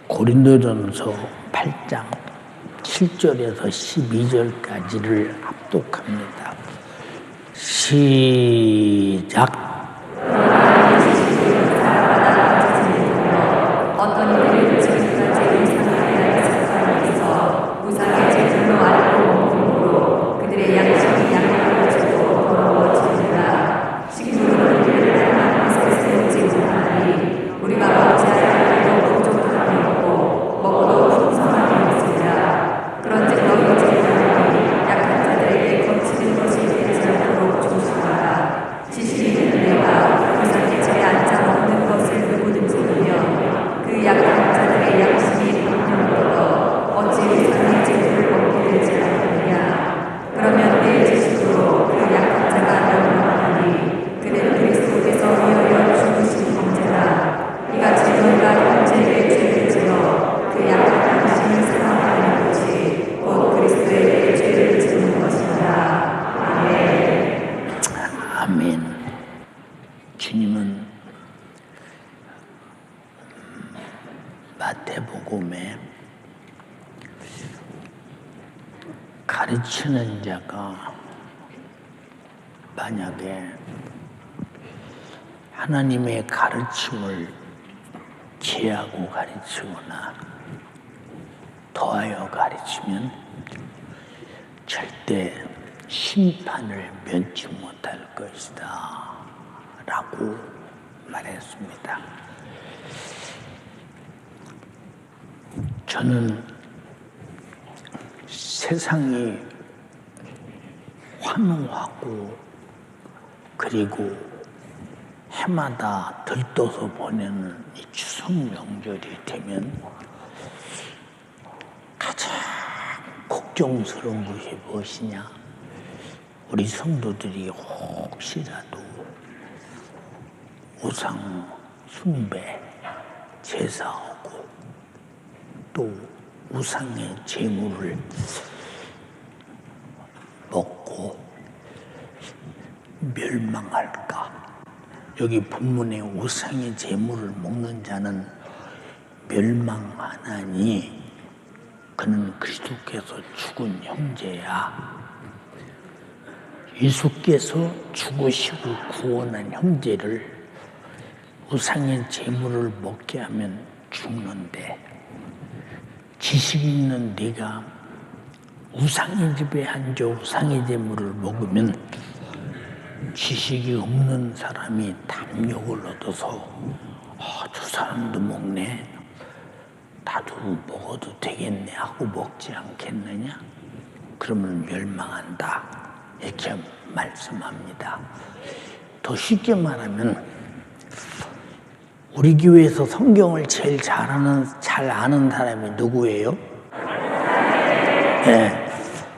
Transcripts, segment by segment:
고린도전서 8장 7절에서 12절까지를 합독합니다. 시작. 어떤 이들은 지금까지 우상을 사랑해서 우상의 제물로 알고 먹음으로 그들의 양심이 양식으로 더러워지니라. 식물은 우리를 하나님 것을 제물하나니 우리가 먹지 않아도 부족함이 없고 먹어도 풍성함이 없으리라. 그런즉 너희 제물하니 약한 자들에게 거치는 것이 되지 않도록 조심하라. 지식이 있는 내가 우상의 집에 앉아 먹는 것을 누구든지 보면 그 약한 자들의 양심이 강령되어 어찌 우상의 제물을 먹게 되지 않느냐. 그러면 내 지식으로 그 약한 자가 멸망하니 그는 그리스도께서 위하여 죽으신 형제라. 이같이 너희가 형제에게 죄를 지어 그 약한 양심을 사랑하는 것이 곧 그리스도에게 죄를 짓는 것이라. 아멘. 아멘. 주님은 마태복음에 가르치는 자가 만약에 하나님의 가르침을 제하고 가르치거나 더하여 가르치면 절대 심판을 면치 못할 것이다 라고 말했습니다. 저는 세상이 환호하고 그리고 해마다 들떠서 보내는 이 추석 명절이 되면 가장 걱정스러운 것이 무엇이냐? 우리 성도들이 혹시라도 우상 숭배, 제사하고 또 우상의 제물을 먹고 멸망할까? 여기 본문에 우상의 제물을 먹는 자는 멸망하나니 그는 그리스도께서 죽은 형제야. 예수께서 죽으시고 구원한 형제를 우상의 제물을 먹게 하면 죽는데 지식 있는 네가 우상의 집에 앉아 우상의 제물을 먹으면 지식이 없는 사람이 담력을 얻어서 저 사람도 먹네, 나도 먹어도 되겠네 하고 먹지 않겠느냐? 그러면 멸망한다 이렇게 말씀합니다. 더 쉽게 말하면 우리 교회에서 성경을 제일 잘 아는 사람이 누구예요? 네,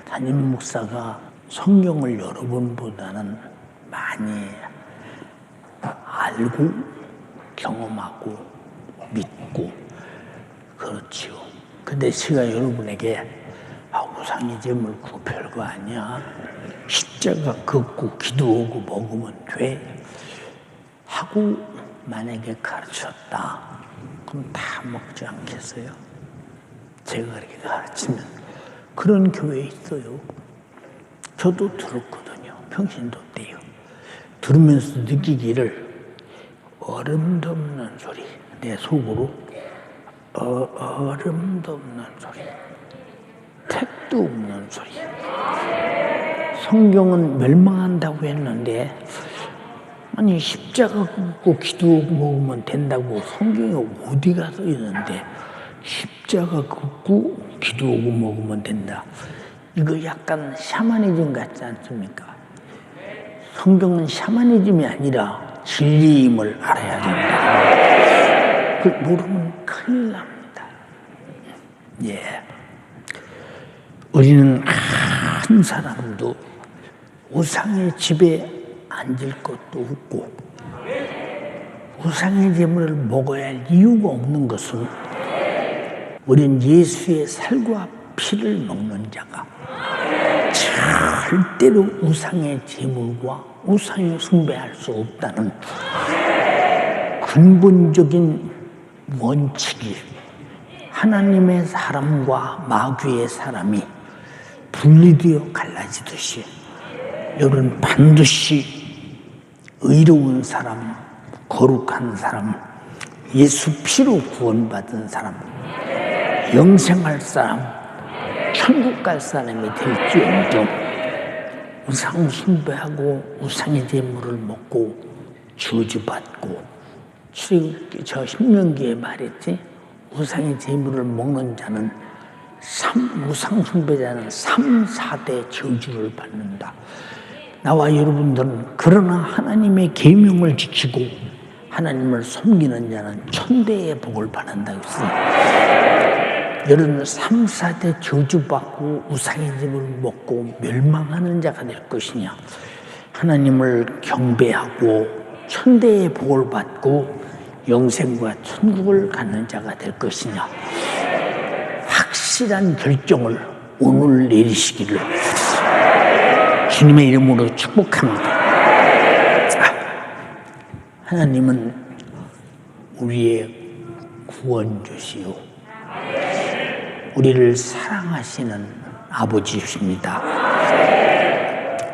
담임 목사가 성경을 여러분보다는 많이 알고 경험하고 믿고 그렇지요. 근데 제가 여러분에게 우상의 제물 그거 별거 아니야, 십자가 긋고 기도하고 먹으면 돼 하고 만약에 가르쳤다 그럼 다 먹지 않겠어요? 제가 그렇게 가르치면. 그런 교회 있어요. 저도 들었거든요. 평신도 때요. 들으면서 느끼기를 어림도 없는 소리, 내 속으로 어림도 없는 소리, 택도 없는 소리. 성경은 멸망한다고 했는데 아니 십자가 긋고 기도하고 먹으면 된다고 성경에 어디가 써 있는데 십자가 긋고 기도하고 먹으면 된다. 이거 약간 샤머니즘 같지 않습니까? 성경은 샤머니즘이 아니라 진리임을 알아야 된다. 그걸 모르면 큰일 납니다. 예. 우리는 한 사람도 우상의 집에 앉을 것도 없고 우상의 제물을 먹어야 할 이유가 없는 것은 우린 예수의 살과 피를 먹는 자가 절대로 우상의 제물과 우상을 숭배할 수 없다는 근본적인 원칙이 하나님의 사람과 마귀의 사람이 분리되어 갈라지듯이 여러분 반드시 의로운 사람, 거룩한 사람, 예수 피로 구원받은 사람, 영생할 사람, 천국 갈 사람이 될지언정 우상 숭배하고 우상의 제물을 먹고 저주받고 저 신명기에 말했지 우상의 제물을 먹는 자는 우상 숭배자는 3, 4대 저주를 받는다. 나와 여러분들은 그러나 하나님의 계명을 지키고 하나님을 섬기는 자는 천대의 복을 받는다고 했어요. 여러분 3, 4대 저주받고 우상의 집을 먹고 멸망하는 자가 될 것이냐, 하나님을 경배하고 천대의 복을 받고 영생과 천국을 가는 자가 될 것이냐, 확실한 결정을 오늘 내리시기를 주님의 이름으로 축복합니다. 하나님은 우리의 구원주시오, 우리를 사랑하시는 아버지십니다.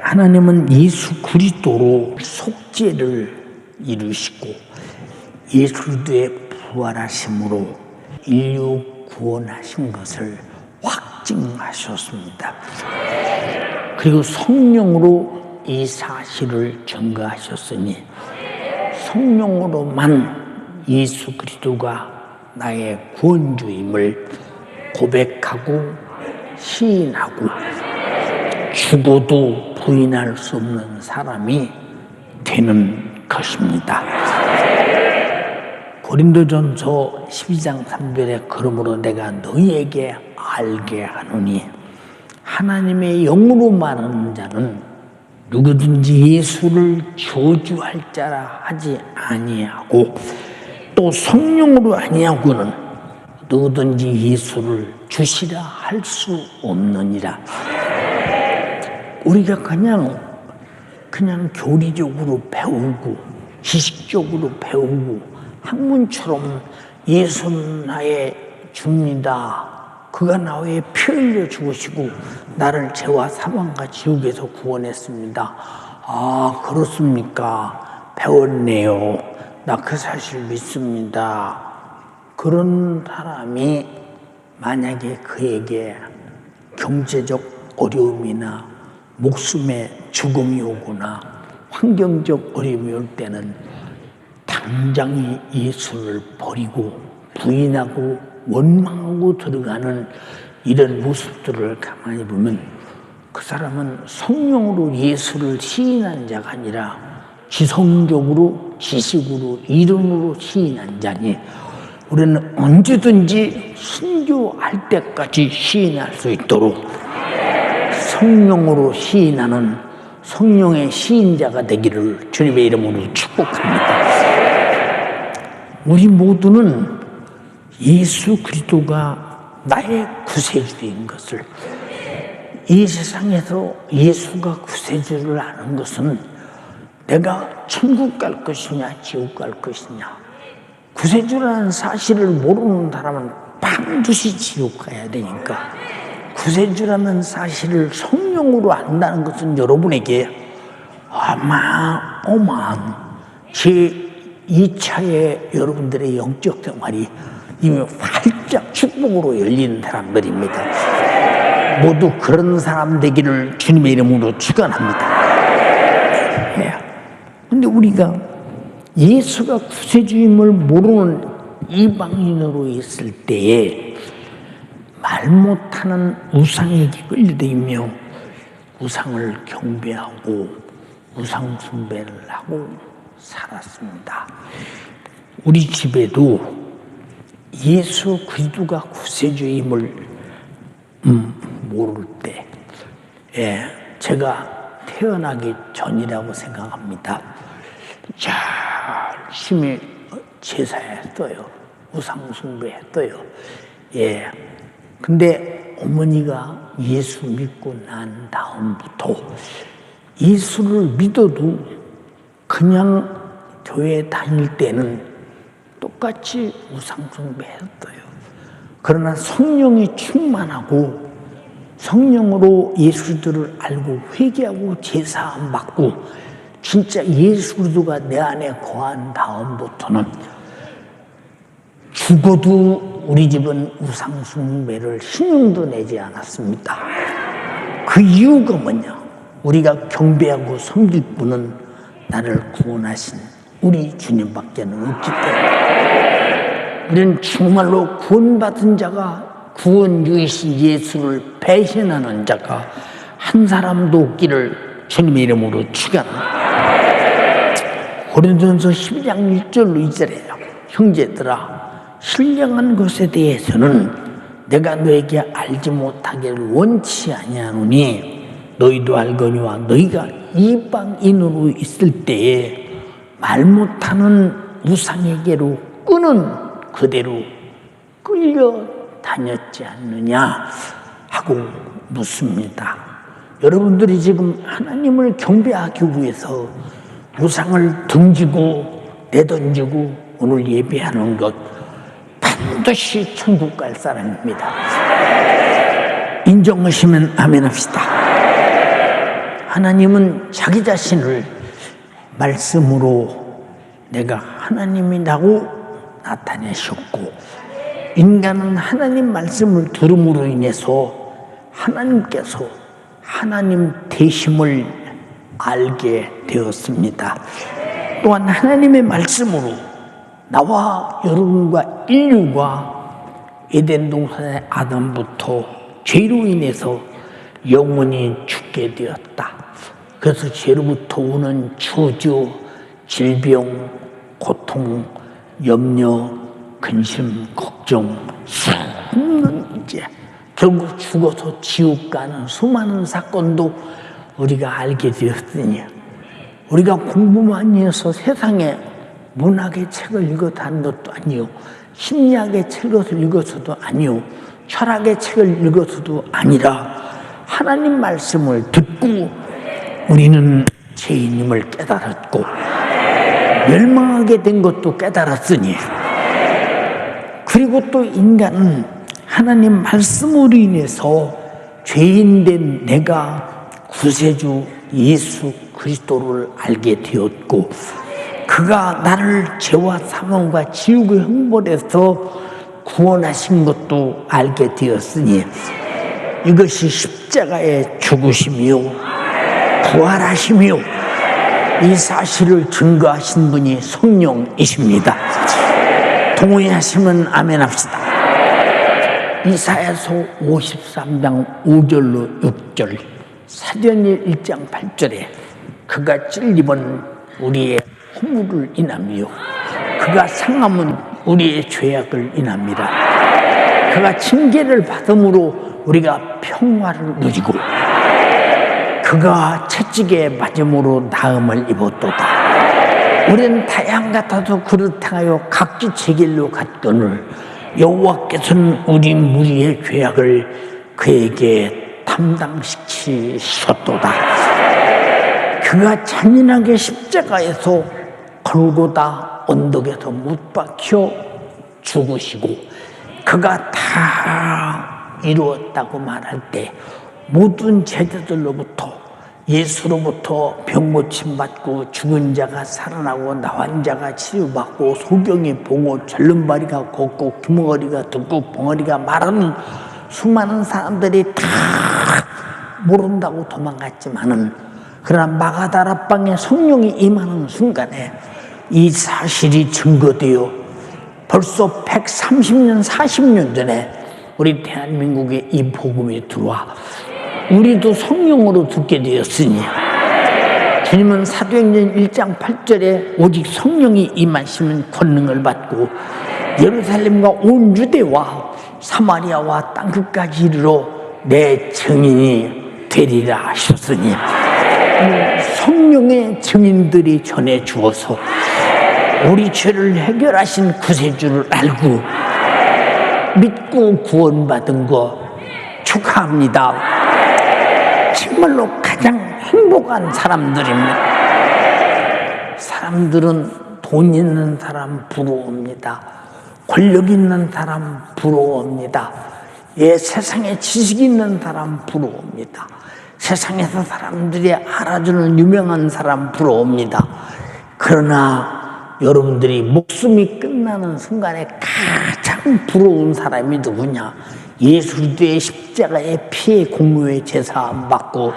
하나님은 예수 그리스도로 속죄를 이루시고 예수 그리스도의 부활하심으로 인류 구원하신 것을 확증하셨습니다. 그리고 성령으로 이 사실을 증거하셨으니 성령으로만 예수 그리스도가 나의 구원주임을 고백하고 시인하고 죽어도 부인할 수 없는 사람이 되는 것입니다. 고린도전서 12장 3절에 그러므로 내가 너희에게 알게 하노니 하나님의 영으로 말하는 자는 누구든지 예수를 저주할 자라 하지 아니하고 또 성령으로 아니하고는 누구든지 예수를 주시라 할 수 없느니라. 우리가 그냥 교리적으로 배우고 지식적으로 배우고 학문처럼 예수는 나의 주입니다. 그가 나 위해 피 흘려 죽으시고 나를 죄와 사망과 지옥에서 구원했습니다. 아, 그렇습니까? 배웠네요. 나 그 사실 믿습니다. 그런 사람이 만약에 그에게 경제적 어려움이나 목숨의 죽음이 오거나 환경적 어려움이 올 때는 당장에 예수를 버리고 부인하고 원망하고 들어가는 이런 모습들을 가만히 보면 그 사람은 성령으로 예수를 시인한 자가 아니라 지성적으로 지식으로 이론으로 시인한 자니 우리는 언제든지 순교할 때까지 시인할 수 있도록 성령으로 시인하는 성령의 시인자가 되기를 주님의 이름으로 축복합니다. 우리 모두는 예수 그리스도가 나의 구세주인 것을, 이 세상에서 예수가 구세주를 아는 것은 내가 천국 갈 것이냐 지옥 갈 것이냐, 구세주라는 사실을 모르는 사람은 반드시 지옥 가야 되니까 구세주라는 사실을 성령으로 안다는 것은 여러분에게 어마어마한 제2차의 여러분들의 영적 생활이 이미 활짝 축복으로 열리는 사람들입니다. 모두 그런 사람 되기를 주님의 이름으로 축원합니다. 근데 우리가 예수가 구세주임을 모르는 이방인으로 있을 때에 말 못하는 우상에게 끌려다니며 우상을 경배하고 우상 숭배를 하고 살았습니다. 우리 집에도 예수 그리스도가 구세주임을 모를 때, 제가 태어나기 전이라고 생각합니다. 열심히 제사했어요. 우상 숭배했어요. 근데 어머니가 예수 믿고 난 다음부터 예수를 믿어도 그냥 교회 다닐 때는 똑같이 우상 숭배했어요. 그러나 성령이 충만하고 성령으로 예수 그리스도를 알고 회개하고 제사함 받고 진짜 예수 그리스도가 내 안에 거한 다음부터는 죽어도 우리 집은 우상숭배를 신용도 내지 않았습니다. 그 이유가 뭐냐? 우리가 경배하고 섬길 분은 나를 구원하신 우리 주님밖에는 없기 때문에 우리는 정말로 구원받은 자가 구원주이신 예수를 배신하는 자가 한 사람도 없기를 주님의 이름으로 축원합니다. 고린도전서 12장 1절로 2절에요. 형제들아 신령한 것에 대해서는 내가 너에게 알지 못하기를 원치 아니하노니 너희도 알거니와 너희가 이방인으로 있을 때에 말 못하는 우상에게로 끄는 그대로 끌려다녔지 않느냐 하고 묻습니다. 여러분들이 지금 하나님을 경배하기 위해서 우상을 등지고 내던지고 오늘 예배하는 것 반드시 천국 갈 사람입니다. 인정하시면 아멘 합시다. 하나님은 자기 자신을 말씀으로 내가 하나님이라고 나타내셨고 인간은 하나님 말씀을 들음으로 인해서 하나님께서 하나님 되심을 알게 되었습니다. 또한 하나님의 말씀으로 나와 여러분과 인류가 에덴 동산의 아담부터 죄로 인해서 영원히 죽게 되었다. 그래서 죄로부터 오는 저주, 질병, 고통, 염려, 근심, 걱정, 수없는 이제 결국 죽어서 지옥 가는 수많은 사건도 우리가 알게 되었으니 우리가 공부만 해서 세상에 문학의 책을 읽어다는 것도 아니요 심리학의 책을 읽어서도 아니요 철학의 책을 읽어서도 아니라 하나님 말씀을 듣고 우리는 죄인임을 깨달았고 멸망하게 된 것도 깨달았으니 그리고 또 인간은 하나님 말씀으로 인해서 죄인된 내가 구세주 예수 그리스도를 알게 되었고 그가 나를 죄와 사망과 지옥의 형벌에서 구원하신 것도 알게 되었으니 이것이 십자가의 죽으심이요 부활하심이요 이 사실을 증거하신 분이 성령이십니다. 동의하시면 아멘 합시다. 이사야서 53장 5절로 6절 사도행전 1장 8절에 그가 찔림은 우리의 허물을 인하며 그가 상함은 우리의 죄악을 인합니다. 그가 징계를 받음으로 우리가 평화를 누리고 그가 채찍에 맞음으로 나음을 입었도다. 우리는 다양 같아도 그릇하여 각기 제 길로 갔거늘 여호와께서는 우리 무리의 죄악을 그에게 담당시키셨도다. 그가 잔인하게 십자가에서 골고다 언덕에서 못 박혀 죽으시고 그가 다 이루었다고 말할 때 모든 제자들로부터 예수로부터 병고침 받고 죽은 자가 살아나고 나환 자가 치유받고 소경이 보고 절름발이가 걷고 귀머거리가 듣고 벙어리가 말하는 수많은 사람들이 다 모른다고 도망갔지만은 그러나 마가다락방에 성령이 임하는 순간에 이 사실이 증거되어 벌써 130년 40년 전에 우리 대한민국에 이 복음이 들어와 우리도 성령으로 듣게 되었으니 주님은 사도행전 1장 8절에 오직 성령이 임하시면 권능을 받고 예루살렘과 온 유대와 사마리아와 땅끝까지 이르러 내 증인이 되리라 하셨으니 성령의 증인들이 전해 주어서 우리 죄를 해결하신 구세주를 알고 믿고 구원받은 거 축하합니다. 정말로 가장 행복한 사람들입니다. 사람들은 돈 있는 사람 부러웁니다. 권력 있는 사람 부러워합니다. 예, 세상에 지식 있는 사람 부러워합니다. 세상에서 사람들이 알아주는 유명한 사람 부러워합니다. 그러나 여러분들이 목숨이 끝나는 순간에 가장 부러운 사람이 누구냐? 예수 그리스도의 십자가의 피의 공로의 제사함 받고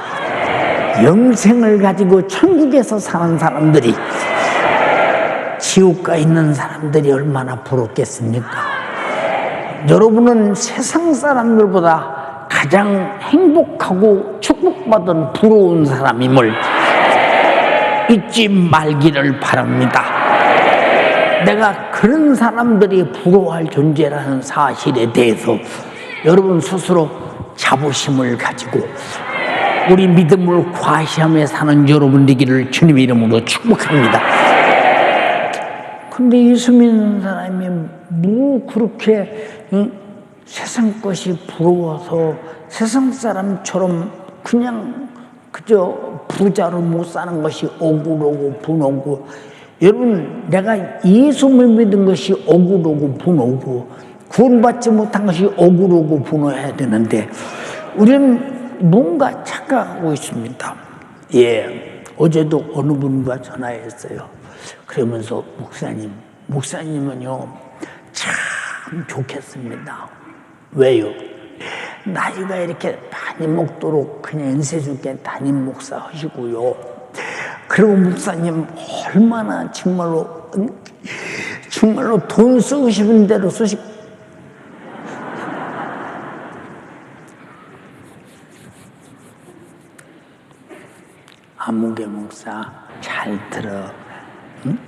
영생을 가지고 천국에서 사는 사람들이, 지옥가 있는 사람들이 얼마나 부럽겠습니까? 여러분은 세상 사람들보다 가장 행복하고 축복받은 부러운 사람임을 잊지 말기를 바랍니다. 내가 그런 사람들이 부러워할 존재라는 사실에 대해서 여러분 스스로 자부심을 가지고 우리 믿음을 과시하며 사는 여러분 되기를 주님의 이름으로 축복합니다. 근데 예수 믿는 사람이 뭐 그렇게 세상 것이 부러워서 세상 사람처럼 그냥 그저 부자로 못 사는 것이 억울하고 분하고, 여러분 내가 예수를 믿은 것이 억울하고 분하고 구원받지 못한 것이 억울하고 분해야 되는데 우리는 뭔가 착각하고 있습니다. 예, 어제도 어느 분과 전화했어요. 그러면서 목사님은요 참 좋겠습니다. 왜요? 나이가 이렇게 많이 먹도록 그냥 연세 줄게 담임 목사 하시고요. 그리고 목사님 얼마나 정말로 돈 쓰고 싶은 대로 쓰시고, 아무개 목사 잘 들어. 응?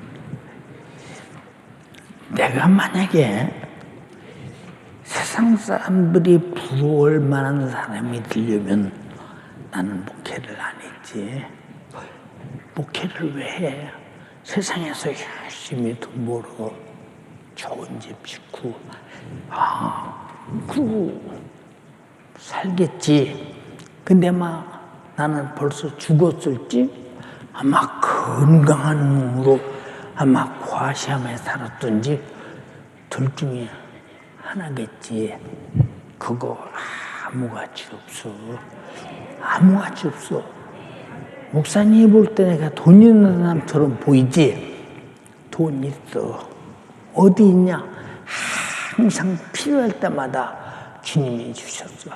내가 만약에 세상 사람들이 부러울 만한 사람이 되려면 나는 목회를 안 했지. 목회를 왜 해? 세상에서 열심히 돈 벌어 좋은 집 짓고 그러고 살겠지. 근데 나는 벌써 죽었을지 아마 건강한 몸으로 아마 과시하며 살았던지 둘 중에 하나겠지. 그거 아무 가치 없어. 아무 가치 없어. 목사님이 볼 때 내가 돈 있는 사람처럼 보이지? 돈 있어. 어디 있냐? 항상 필요할 때마다 주님이 주셨어.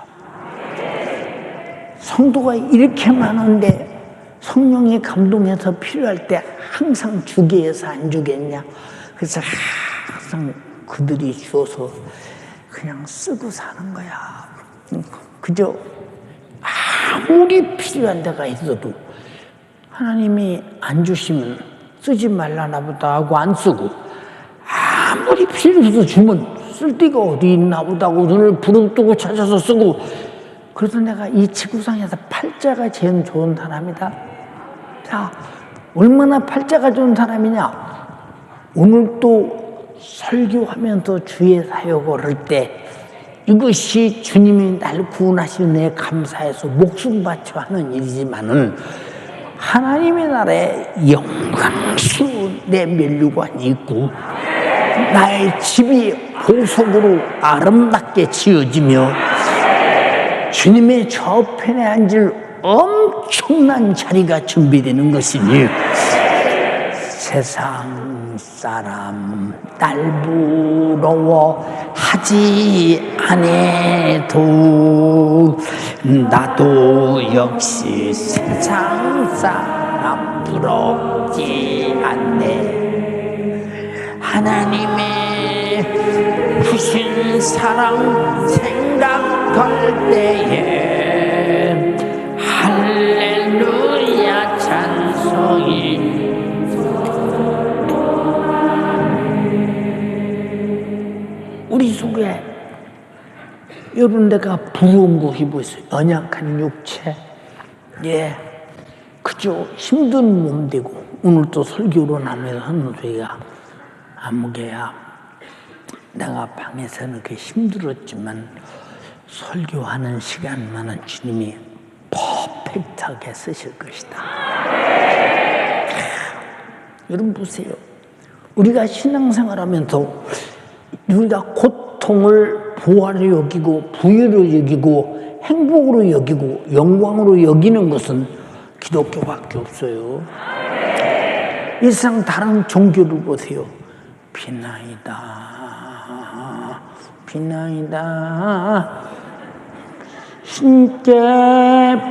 성도가 이렇게 많은데 성령이 감동해서 필요할 때 항상 주게 해서 안 주겠냐? 그래서 항상 그들이 주어서 그냥 쓰고 사는 거야. 그저 아무리 필요한 데가 있어도 하나님이 안 주시면 쓰지 말라나 보다 하고 안 쓰고, 아무리 필요해서 주면 쓸 데가 어디 있나 보다 하고 눈을 부릅뜨고 찾아서 쓰고. 그래서 내가 이 지구상에서 팔자가 제일 좋은 사람이다. 자, 얼마나 팔자가 좋은 사람이냐? 오늘 또 설교하면서 주의 사역을 할 때 이것이 주님이 날 구원하시는 데 감사해서 목숨 바쳐 하는 일이지만은 하나님의 나라에 영광스러운 내 면류관이 있고 나의 집이 보석으로 아름답게 지어지며 주님의 저편에 앉을 엄청난 자리가 준비되는 것이니 세상 사람 날 부러워하지 않아도 나도 역시 세상 사람 부럽지 않네. 하나님의 주신 사랑 생각할 때에 할렐루야 찬송이. 우리 속에 여러분 내가 부러운 것이 뭐 있어요? 연약한 육체, 예, 그저 힘든 몸 되고. 오늘 또 설교로 나면서 하는 소리가 아무개야, 내가 방에서는 그렇게 힘들었지만 설교하는 시간만은 주님이 퍼펙트하게 쓰실 것이다. 여러분 보세요. 우리가 신앙생활하면서 우리가 고통을 보화로 여기고 부유로 여기고 행복으로 여기고 영광으로 여기는 것은 기독교밖에 없어요. 이 세상 다른 종교를 보세요. 비나이다, 비나이다, 신께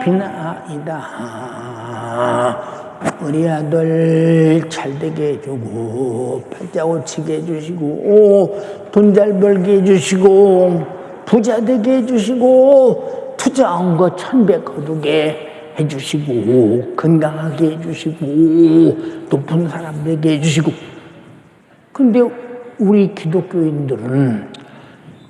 비나이다. 우리 아들 잘되게 해주고 팔자 고치게 해주시고 돈 잘 벌게 해주시고 부자 되게 해주시고 투자한 거 1000배 거두게 해주시고 건강하게 해주시고 높은 사람 되게 해주시고. 근데 우리 기독교인들은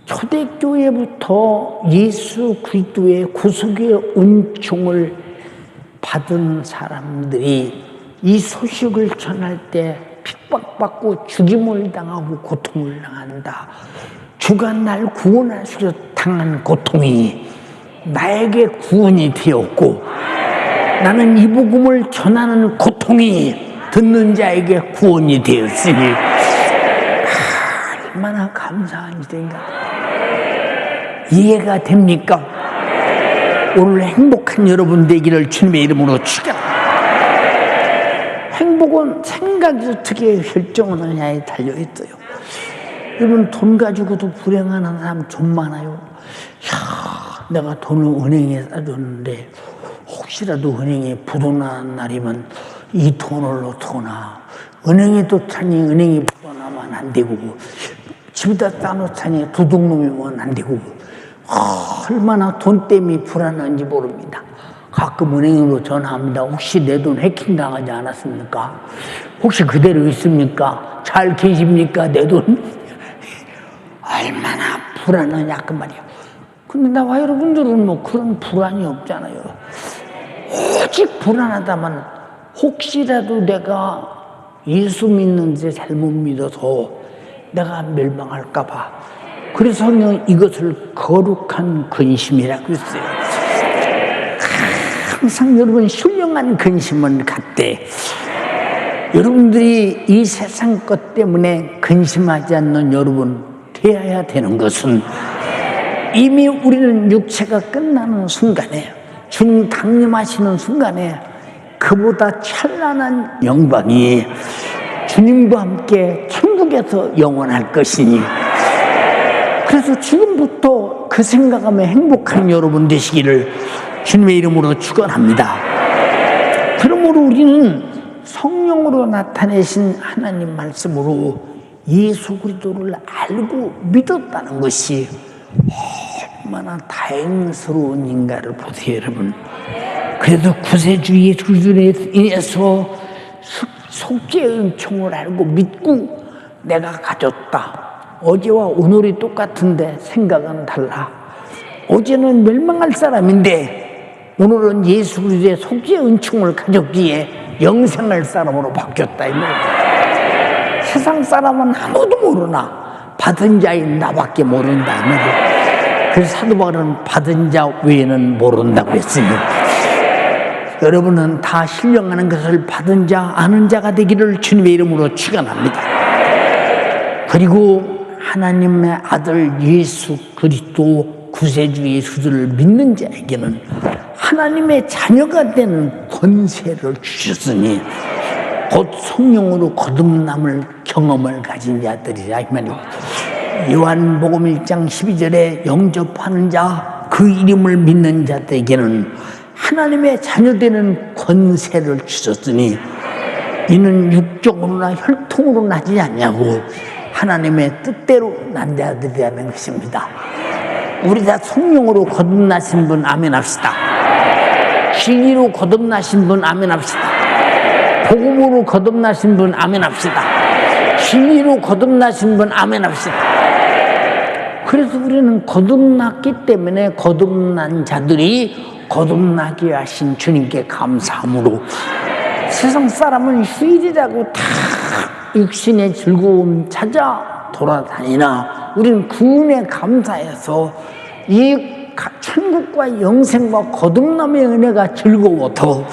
초대교회부터 예수 그리스도의 구속의 은총을 받은 사람들이 이 소식을 전할 때 핍박받고 죽임을 당하고 고통을 당한다. 주가 날 구원하시려 당한 고통이 나에게 구원이 되었고 나는 이 복음을 전하는 고통이 듣는 자에게 구원이 되었으니 얼마나 감사한 일인가. 이해가 됩니까? 오늘 행복한 여러분 되기를 주님의 이름으로 축원합니다. 행복은 생각이 어떻게 결정하느냐에 달려있어요. 여러분 돈 가지고도 불행하는 사람 좀 많아요. 내가 돈을 은행에 싸줬는데 혹시라도 은행에 부도난 날이면 이 돈을 어떡하나. 은행에 뒀자니 은행이 부도나면 안 되고 집에다 싸놓자니 도둑놈이면 안 되고 얼마나 돈 때문에 불안한지 모릅니다. 가끔 은행으로 전화합니다. 혹시 내 돈 해킹당하지 않았습니까? 혹시 그대로 있습니까? 잘 계십니까? 내 돈? 얼마나 불안하냐 그 말이야. 근데 나와 여러분들은 뭐 그런 불안이 없잖아요. 오직 불안하다만 혹시라도 내가 예수 믿는데 잘못 믿어서 내가 멸망할까 봐. 그래서 이것을 거룩한 근심이라고 했어요. 항상 여러분 신령한 근심은 갖되 여러분들이 이 세상 것 때문에 근심하지 않는 여러분 되어야 되는 것은 이미 우리는 육체가 끝나는 순간에 주님 강림하시는 순간에 그보다 찬란한 영광이 주님과 함께 천국에서 영원할 것이니 그래서 지금부터 그 생각하며 행복한 여러분 되시기를 주님의 이름으로 축원합니다. 그러므로 우리는 성령으로 나타내신 하나님 말씀으로 예수 그리스도를 알고 믿었다는 것이 얼마나 다행스러운 인가를 보세요, 여러분. 그래도 구세주 예수 그리스도에 인해서 속죄의 은총을 알고 믿고 내가 가졌다. 어제와 오늘이 똑같은데 생각은 달라. 어제는 멸망할 사람인데 오늘은 예수 그리스도의 속죄의 은총을 가졌기에 영생할 사람으로 바뀌었다. 이 말이야. 세상 사람은 아무도 모르나 받은 자인 나밖에 모른다. 이 말이야. 그래서 사도 바울은 받은 자 외에는 모른다고 했으니 여러분은 다 신령하는 것을 받은 자, 아는 자가 되기를 주님의 이름으로 축원합니다. 그리고 하나님의 아들 예수 그리스도 구세주 예수를 믿는 자에게는 하나님의 자녀가 되는 권세를 주셨으니 곧 성령으로 거듭남을 경험을 가진 자들이라 이 말이에요. 요한복음 1장 12절에 영접하는 자, 그 이름을 믿는 자들에게는 하나님의 자녀되는 권세를 주셨으니 이는 육적으로나 혈통으로 나지 않냐고 하나님의 뜻대로 난 자들이라는 것입니다. 우리 다 성령으로 거듭나신 분 아멘 합시다. 진리로 거듭나신 분 아멘 합시다. 복음으로 거듭나신 분 아멘 합시다. 진리로 거듭나신 분 아멘 합시다. 그래서 우리는 거듭났기 때문에 거듭난 자들이 거듭나게 하신 주님께 감사함으로 세상 사람은 휴일이라고 다 육신의 즐거움 찾아 돌아다니나 우리는 그 은혜에 감사해서 이 천국과 영생과 거듭남의 은혜가 즐거워서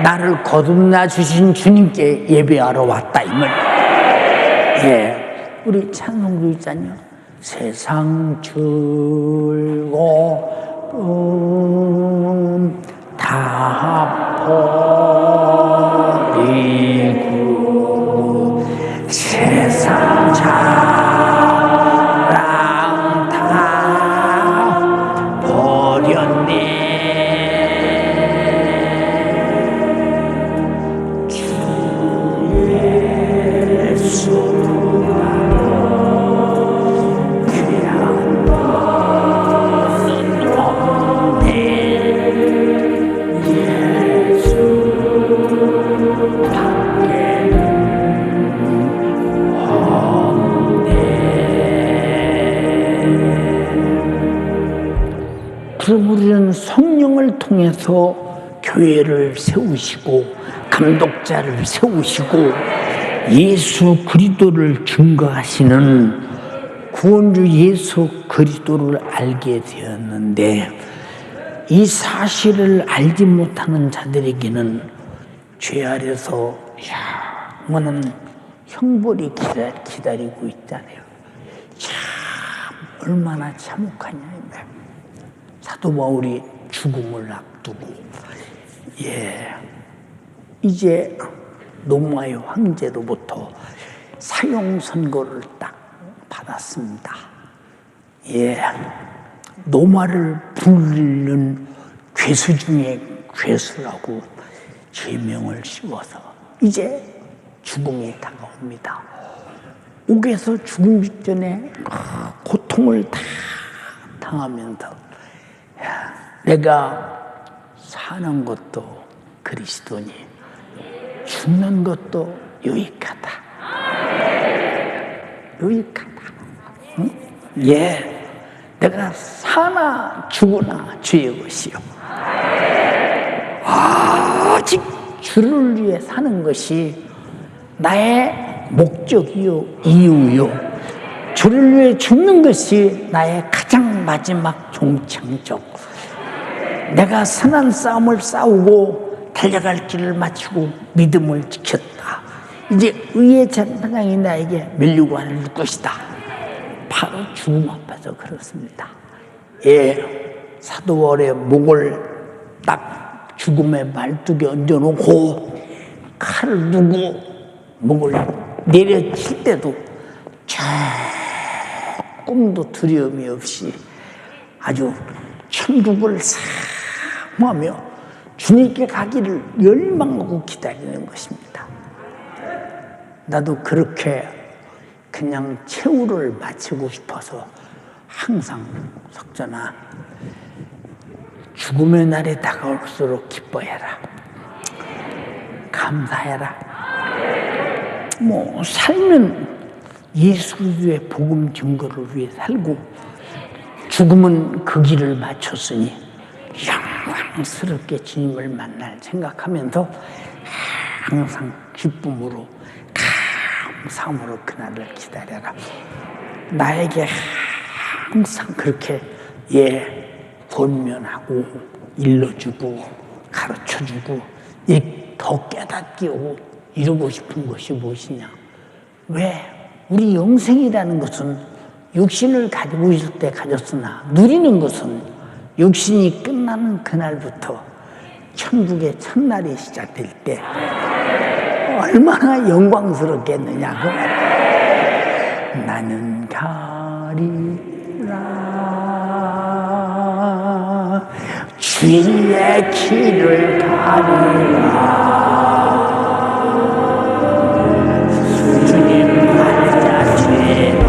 나를 거듭나 주신 주님께 예배하러 왔다 이 말. 예, 우리 찬송도 있잖아요. 세상 즐거움 다 버리고 세상 자랑 다 버렸네. 주 예수 그럼 우리는 성령을 통해서 교회를 세우시고 감독자를 세우시고 예수 그리스도를 증거하시는 구원주 예수 그리스도를 알게 되었는데, 이 사실을 알지 못하는 자들에게는 죄 아래서 영원한 형벌이 기다리고 있잖아요. 참 얼마나 참혹하냐. 사도 바울이 죽음을 앞두고 이제 로마의 황제로부터 사형 선고를 딱 받았습니다. 로마를 부르는 괴수 중에 괴수라고 죄명을 씌워서 이제 죽음이 다가옵니다. 옥에서 죽음 직전에 고통을 다 당하면서 내가 사는 것도 그리스도니 죽는 것도 유익하다. 유익하다. 응? 내가 사나 죽으나 주의 것이요. 오직 주를 위해 사는 것이 나의 목적이요 이유요. 주를 위해 죽는 것이 나의 가장 마지막 종착적. 내가 선한 싸움을 싸우고 달려갈 길을 마치고 믿음을 지켰다. 이제 의의 재판장이 나에게 밀리고 할 것이다. 바로 죽음 앞에서 그렇습니다. 사도 바울의 목을 딱 죽음의 말뚝에 얹어놓고 칼을 두고 목을 내려칠 때도 조금도 두려움이 없이 아주 천국을 사모하며 주님께 가기를 열망하고 기다리는 것입니다. 나도 그렇게 그냥 최후를 마치고 싶어서 항상 석전아, 죽음의 날이 다가올수록 기뻐해라. 감사해라. 살면 예수 그리스도의 복음 증거를 위해 살고, 죽음은 그 길을 마쳤으니 영광스럽게 주님을 만날 생각하면서 항상 기쁨으로 감사함으로 그날을 기다려라. 나에게 항상 그렇게 권면하고 일러주고 가르쳐주고 더 깨닫게 하고 이루고 싶은 것이 무엇이냐. 왜? 우리 영생이라는 것은 육신을 가지고 있을 때 가졌으나 누리는 것은 육신이 끝나는 그날부터 천국의 첫날이 시작될 때 얼마나 영광스럽겠느냐 그 말이에요. 나는 가리라 주의 길을 가리라. 주님 발자 죄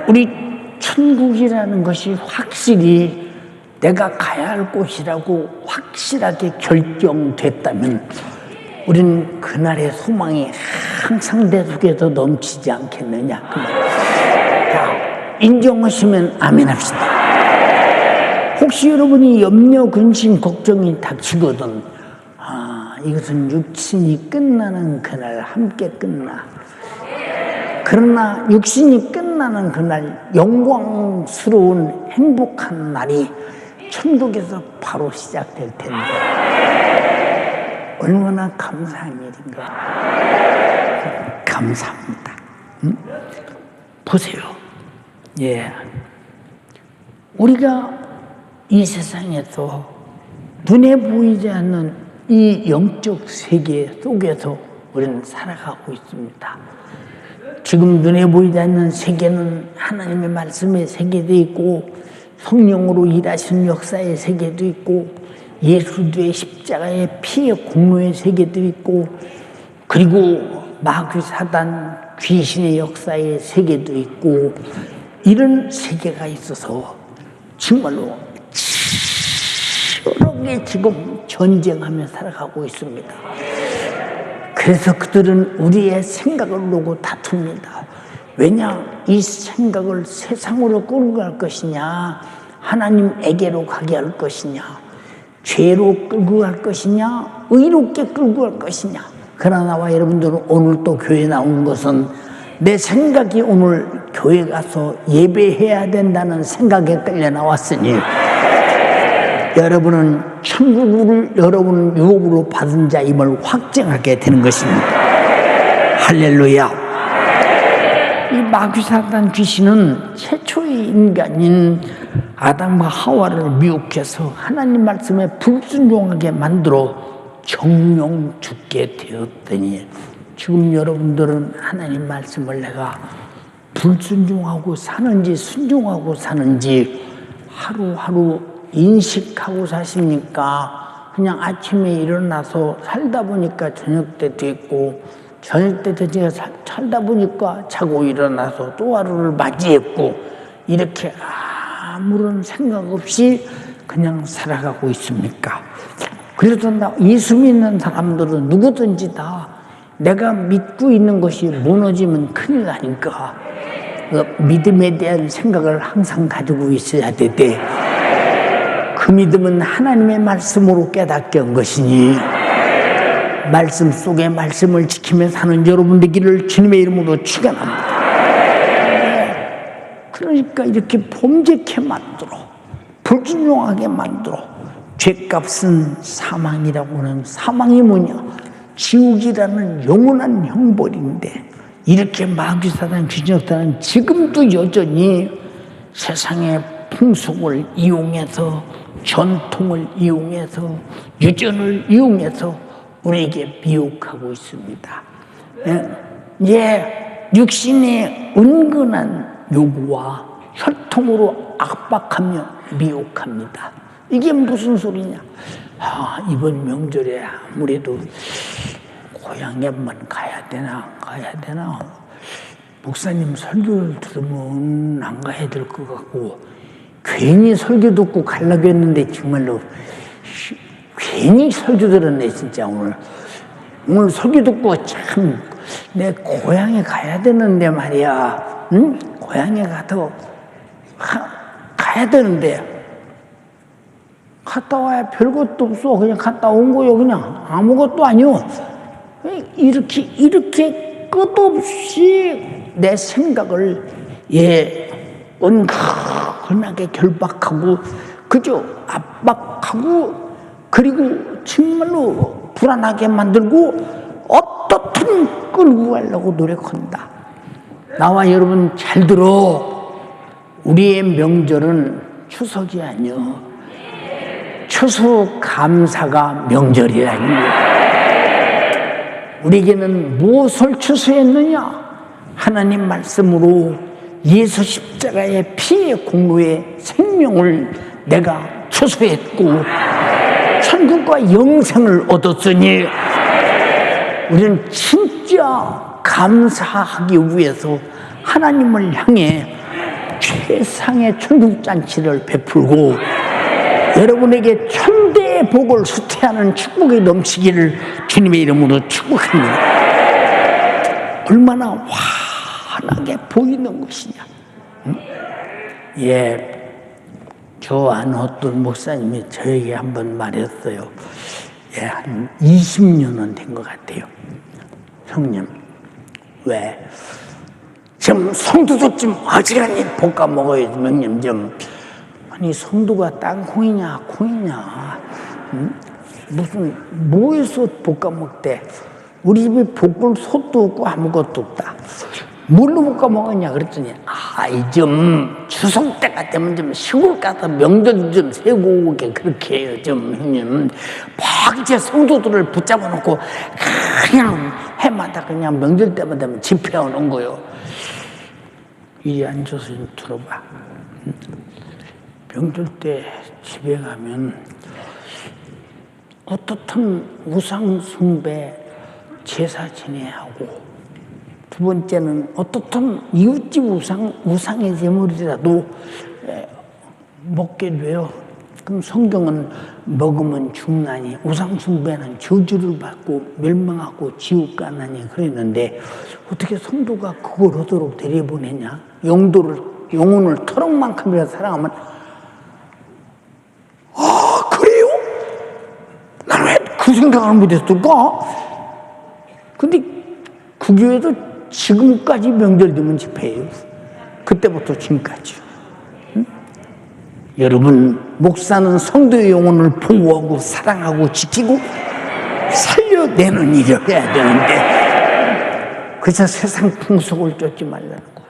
우리 천국이라는 것이 확실히 내가 가야 할 곳이라고 확실하게 결정됐다면 우리는 그날의 소망이 항상 내 속에서 넘치지 않겠느냐. 자, 인정하시면 아멘 합시다. 혹시 여러분이 염려, 근심, 걱정이 닥치거든, 이것은 육신이 끝나는 그날 함께 끝나. 그러나 육신이 끝나는 그날 영광스러운 행복한 날이 천국에서 바로 시작될 텐데 얼마나 감사한 일인가. 감사합니다. 보세요. 예, 우리가 이 세상에서 눈에 보이지 않는 이 영적 세계 속에서 우리는 살아가고 있습니다. 지금 눈에 보이지 않는 세계는 하나님의 말씀의 세계도 있고 성령으로 일하시는 역사의 세계도 있고 예수의 십자가의 피의 공로의 세계도 있고 그리고 마귀 사단 귀신의 역사의 세계도 있고 이런 세계가 있어서 정말로 치열하게 지금 전쟁하며 살아가고 있습니다. 그래서 그들은 우리의 생각을 놓고 다툽니다. 왜냐? 이 생각을 세상으로 끌고 갈 것이냐, 하나님에게로 가게 할 것이냐, 죄로 끌고 갈 것이냐, 의롭게 끌고 갈 것이냐. 그러나 나와 여러분들은 오늘 또 교회에 나온 것은 내 생각이 오늘 교회 가서 예배해야 된다는 생각에 끌려 나왔으니 여러분은 천국을 여러분 유업으로 받은 자임을 확증하게 되는 것입니다. 할렐루야. 이 마귀 사단 귀신은 최초의 인간인 아담과 하와를 미혹해서 하나님 말씀에 불순종하게 만들어 정령 죽게 되었더니 지금 여러분들은 하나님 말씀을 내가 불순종하고 사는지 순종하고 사는지 하루하루 인식하고 사십니까? 그냥 아침에 일어나서 살다 보니까 저녁 때 됐고 저녁 때 되니까 살다 보니까 자고 일어나서 또 하루를 맞이했고 이렇게 아무런 생각 없이 그냥 살아가고 있습니까? 그래도 예수 믿는 사람들은 누구든지 다 내가 믿고 있는 것이 무너지면 큰일 나니까 믿음에 대한 생각을 항상 가지고 있어야 되되 그 믿음은 하나님의 말씀으로 깨닫게 한 것이니 말씀 속에 말씀을 지키며 사는 여러분 되기를 주님의 이름으로 축원합니다. 그러니까 이렇게 범죄케 만들어 불순종하게 만들어 죄값은 사망이라고 하는 사망이 뭐냐? 지옥이라는 영원한 형벌인데 이렇게 마귀 사단 귀신 사단 지금도 여전히 세상의 풍속을 이용해서 전통을 이용해서 유전을 이용해서 우리에게 미혹하고 있습니다. 육신의 은근한 요구와 혈통으로 압박하며 미혹합니다. 이게 무슨 소리냐? 이번 명절에 아무래도 고향에 한번 가야 되나 안 가야 되나 목사님 설교를 들으면 안 가야 될 것 같고 괜히 설교 듣고 가려고 했는데 정말로 괜히 설교 들었네 진짜. 오늘 설교 듣고 참 내 고향에 가야 되는데 말이야. 응? 고향에 가야 되는데 갔다 와야 별것도 없어. 그냥 갔다 온 거요. 그냥 아무것도 아니요. 이렇게 끝없이 내 생각을 은근하게 결박하고 그저 압박하고 그리고 정말로 불안하게 만들고 어떻든 끌고 가려고 노력한다. 나와 여러분 잘 들어. 우리의 명절은 추석이 아니요. 추수감사가 명절이라니. 우리에게는 무엇을 추수했느냐? 하나님 말씀으로 예수 십자가의 피의 공로의 생명을 내가 추수했고 천국과 영생을 얻었으니 우리는 진짜 감사하기 위해서 하나님을 향해 최상의 천국잔치를 베풀고 여러분에게 천대의 복을 수태하는 축복이 넘치기를 주님의 이름으로 축복합니다. 얼마나 환하게 보이는 것이냐. 예, 저 아는 어떤 목사님이 저에게 한번 말했어요. 예, 한 20년은 된 것 같아요. 형님, 왜 지금 성도도 좀 어지간히 볶아 먹어야지. 형님 좀, 아니 성도가 땅콩이냐 콩이냐, 무슨 뭐에서 볶아 먹대? 우리 집에 볶을 솥도 없고 아무것도 없다. 뭘로 볶아 먹었냐 그랬더니, 좀 추석 때가 되면 좀 시골 가서 명절 좀 세고 오게 그렇게 해요. 좀 형님 막 이제 성도들을 붙잡아 놓고 그냥 해마다 그냥 명절 때만 되면 집회 오는 거요. 이리 앉아서 좀 들어봐. 명절 때 집에 가면 어떻든 우상 숭배 제사 지내하고, 두 번째는 어떻든 이웃집 우상의 제물이라도 먹게 돼요. 그럼 성경은 먹으면 죽나니, 우상 숭배는 저주를 받고 멸망하고 지옥 가나니 그랬는데, 어떻게 성도가 그걸 하도록 데려보내냐? 영혼을 터럭만큼이나 사랑하면, 그래요? 나는 왜 그 생각을 못했을까? 근데 그 교회도 지금까지 명절 되면 집회예요. 그때부터 지금까지. 응? 여러분, 목사는 성도의 영혼을 보호하고 사랑하고 지키고 살려내는 일을 해야 되는데, 그래서 세상 풍속을 쫓지 말라는 거.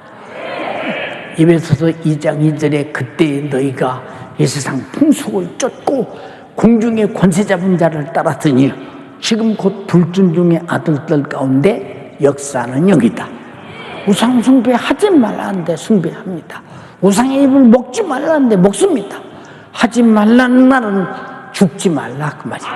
에베소서 2장 2절에 그때 너희가 이 세상 풍속을 쫓고 공중의 권세 잡은 자를 따랐으니 지금 곧 불순종의 아들들 가운데 역사는 여기다. 우상 숭배하지 말라는데 숭배합니다. 우상의 입을 먹지 말라는데 먹습니다. 하지 말라는 말은 죽지 말라 그 말이에요.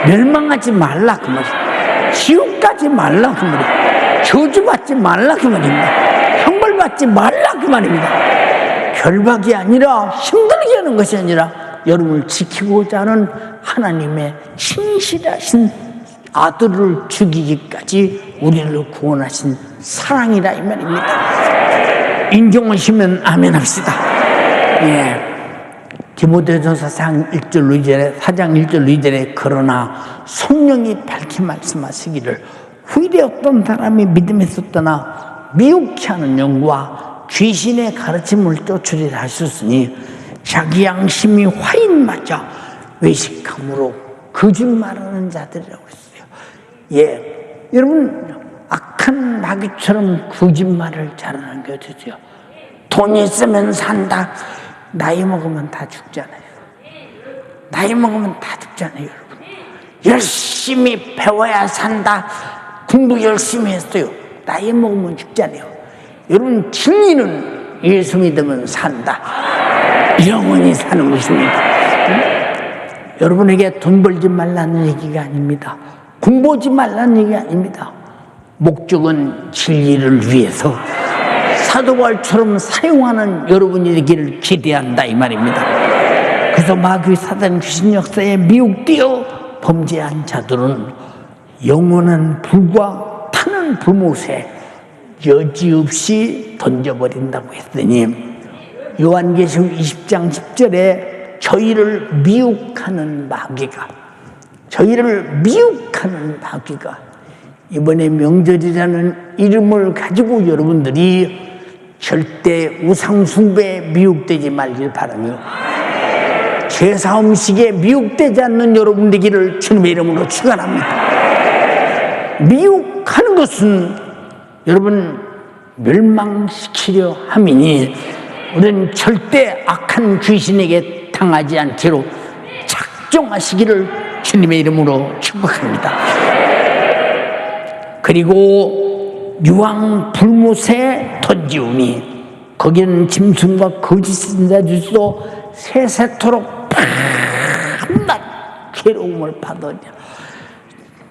멸망하지 말라 그 말이에요. 지옥 가지 말라 그 말이에요. 저주받지 말라 그 말입니다. 형벌받지 말라 그 말입니다. 결박이 아니라 힘들게 하는 것이 아니라 여러분을 지키고자 하는 하나님의 신실하신 아들을 죽이기까지 우리를 구원하신 사랑이라 이 말입니다. 인정하시면 아멘 합시다. 예. 디모데전서 4장 1절로 2절에 그러나 성령이 밝히 말씀하시기를 후일에 어떤 사람이 믿음에서 떠나 미혹케 하는 영과 귀신의 가르침을 쫓으리라 하셨으니 자기 양심이 화인 맞아 외식함으로 거짓말하는 자들이라고 했어요. 예, 여러분 악한 마귀처럼 거짓말을 잘하는 게 어디죠? 돈 있으면 산다. 나이 먹으면 다 죽잖아요. 나이 먹으면 다 죽잖아요, 여러분. 열심히 배워야 산다. 공부 열심히 했어요. 나이 먹으면 죽잖아요. 여러분, 진리는 예수 믿으면 산다. 영원히 사는 것입니다. 여러분에게 돈 벌지 말라는 얘기가 아닙니다. 공부하지 말라는 얘기가 아닙니다. 목적은 진리를 위해서 사도 바울처럼 사용하는 여러분이 되기를 기대한다 이 말입니다. 그래서 마귀 사단 귀신 역사에 미혹되어 범죄한 자들은 영원한 불과 타는 불못에 여지없이 던져버린다고 했더니, 요한계시록 20장 10절에 저희를 미혹하는 마귀가 이번에 명절이라는 이름을 가지고 여러분들이 절대 우상숭배에 미혹되지 말길 바라며, 제사 음식에 미혹되지 않는 여러분 되기를 주님의 이름으로 축원합니다. 미혹하는 것은 여러분 멸망시키려 함이니 우리는 절대 악한 귀신에게 당하지 않기로 작정하시기를 주님의 이름으로 축복합니다. 그리고 유황 불못에 던지우니 거기는 짐승과 거짓 선지자들도 세세토록 밤낮 괴로움을 받으냐.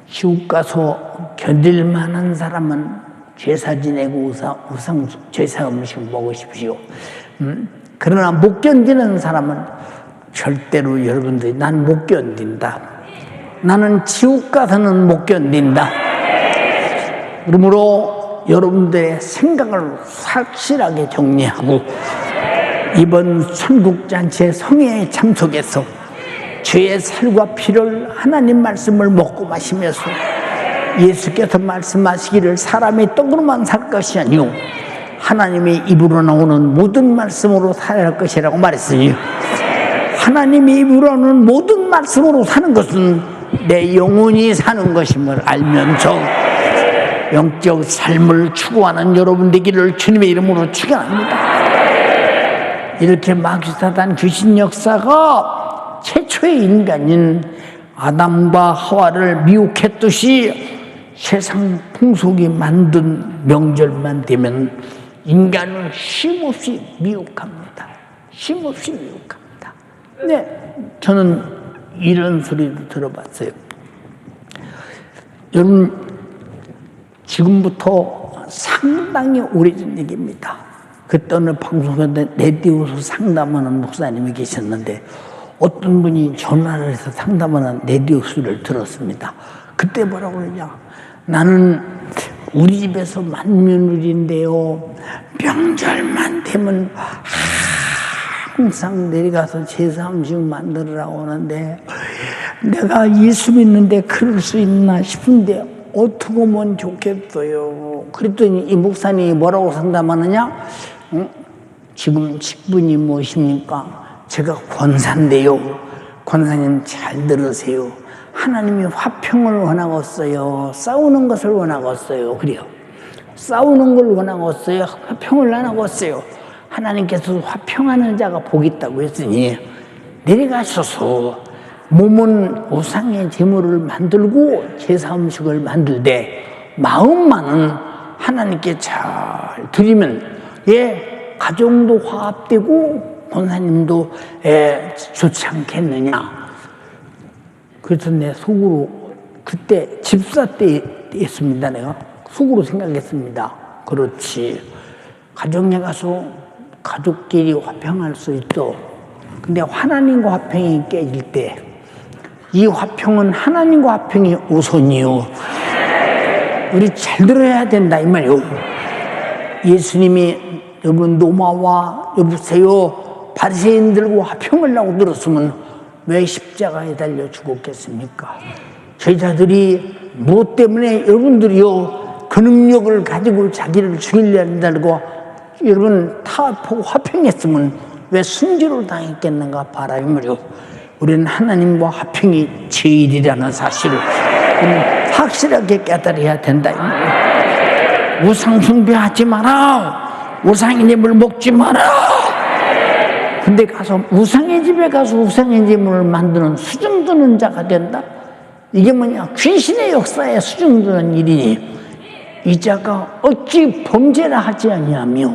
지옥 가서 견딜 만한 사람은 제사 지내고 제사 음식 먹으십시오. 그러나 못 견디는 사람은 절대로 여러분들이 난 못 견딘다. 나는 지옥 가서는 못 견딘다. 그러므로 여러분들의 생각을 확실하게 정리하고 이번 천국잔치 성회에 참석해서 죄의 살과 피를 하나님 말씀을 먹고 마시면서 예수께서 말씀하시기를 사람이 떡으로만 살 것이 아니요 하나님의 입으로 나오는 모든 말씀으로 살아야 할 것이라고 말했으니 하나님의 입으로 나오는 모든 말씀으로 사는 것은 내 영혼이 사는 것임을 알면서 영적 삶을 추구하는 여러분 되기를 주님의 이름으로 축원합니다. 이렇게 마귀사단 귀신 역사가 최초의 인간인 아담과 하와를 미혹했듯이 세상 풍속이 만든 명절만 되면 인간을 쉼없이 미혹합니다. 쉼없이 미혹합니다. 네, 저는 이런 소리도 들어봤어요. 여러분, 지금부터 상당히 오래전 얘기입니다. 그때 어느 방송에 레디오에서 상담하는 목사님이 계셨는데 어떤 분이 전화를 해서 상담하는 레디오 소리를 들었습니다. 그때 뭐라고 그러냐? 나는 우리 집에서 만면을인데요. 명절만 되면 항상 내려가서 제사 음식 만들으라고 하는데 내가 예수 믿는데 그럴 수 있나 싶은데 어떻게 하면 좋겠어요. 그랬더니 이 목사님이 뭐라고 상담하느냐? 지금 직분이 무엇입니까? 제가 권사인데요. 권사님 잘 들으세요. 하나님이 화평을 원하겠어요. 싸우는 것을 원하겠어요. 그래요. 싸우는 걸 원하겠어요. 화평을 안 하겠어요. 하나님께서 화평하는 자가 복이 있다고 했으니 내려가셔서 몸은 우상의 제물을 만들고 제사 음식을 만들되 마음만은 하나님께 잘 드리면 가정도 화합되고 권사님도 좋지 않겠느냐. 그래서 내 속으로 그때 집사 때 했습니다. 내가 속으로 생각했습니다. 그렇지. 가정에 가서 가족끼리 화평할 수 있어. 근데 하나님과 화평이 깨질 때 이 화평은 하나님과 화평이 우선이요. 우리 잘 들어야 된다 이 말이요. 예수님이 여러분 노마와 여보세요 바리새인들과 화평을 하고 들었으면 왜 십자가에 달려 죽었겠습니까? 제자들이 무엇 때문에 여러분들이요 그 능력을 가지고 자기를 죽이려 한다고 여러분 타협하고 화평했으면 왜 순교를 당했겠는가 봐라 이 말이요. 우리는 하나님과 화평이 제일이라는 사실을 확실하게 깨달아야 된다 이 말이요. 우상 숭배하지 마라. 우상의 제물 먹지 마라. 근데 가서 우상의 집에 가서 우상의 제물을 만드는 수증드는 자가 된다. 이게 뭐냐? 귀신의 역사에 수증드는 일이니 이 자가 어찌 범죄라 하지 아니하며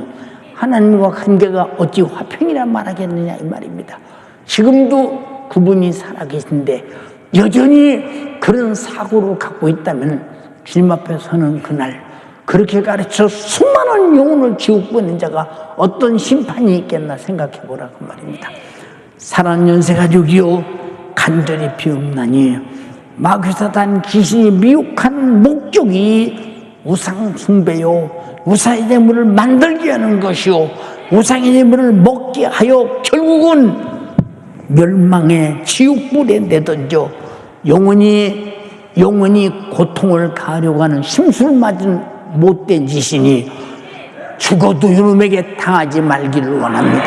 하나님과 관계가 어찌 화평이라 말하겠느냐 이 말입니다. 지금도 그분이 살아계신데 여전히 그런 사고를 갖고 있다면 주님 앞에 서는 그날 그렇게 가르쳐 수많은 영혼을 지옥 보낸 자가 어떤 심판이 있겠나 생각해 보라 그 말입니다. 사랑하는 연세가족이요 간절히 비옵나니 마귀사단 귀신이 미혹하는 목적이 우상 숭배요 우상의 제물을 만들게 하는 것이요 우상의 제물을 먹게 하여 결국은 멸망의 지옥불에 내던져 영원히 고통을 가하려고 하는 심술 맞은 못된 짓이니 죽어도 이놈에게 당하지 말기를 원합니다.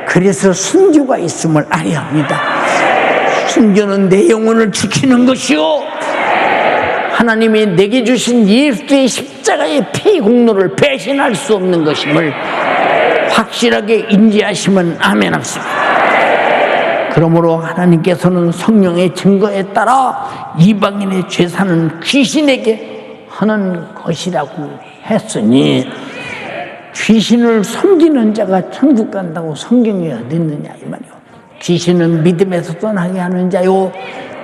그래서 순교가 있음을 알아야 합니다. 순교는 내 영혼을 지키는 것이요 하나님이 내게 주신 예수의 십자가의 피 공로를 배신할 수 없는 것임을 확실하게 인지하시면 아멘 합시다. 그러므로 하나님께서는 성령의 증거에 따라 이방인의 죄사는 귀신에게 하는 것이라고 했으니 귀신을 섬기는 자가 천국 간다고 성경에 어디 있느냐 이 말이요. 귀신은 믿음에서 떠나게 하는 자요.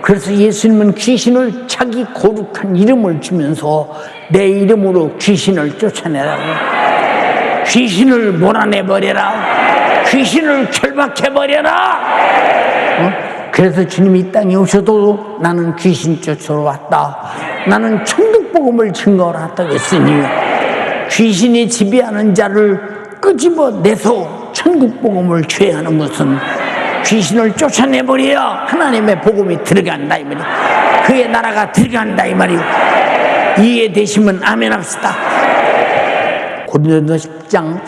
그래서 예수님은 귀신을 자기 거룩한 이름을 주면서 내 이름으로 귀신을 쫓아내라고 귀신을 몰아내버려라 귀신을 결박해버려라. 그래서 주님이 이 땅에 오셔도 나는 귀신 쫓으러 왔다, 나는 천국 복음을 증거하러 왔다고 했으니 귀신이 지배하는 자를 끄집어내서 천국 복음을 죄하는 것은 귀신을 쫓아내버려야 하나님의 복음이 들어간다 이 말이에요. 그의 나라가 들어간다 이 말이에요. 이해되시면 아멘 합시다. 고린도서 10장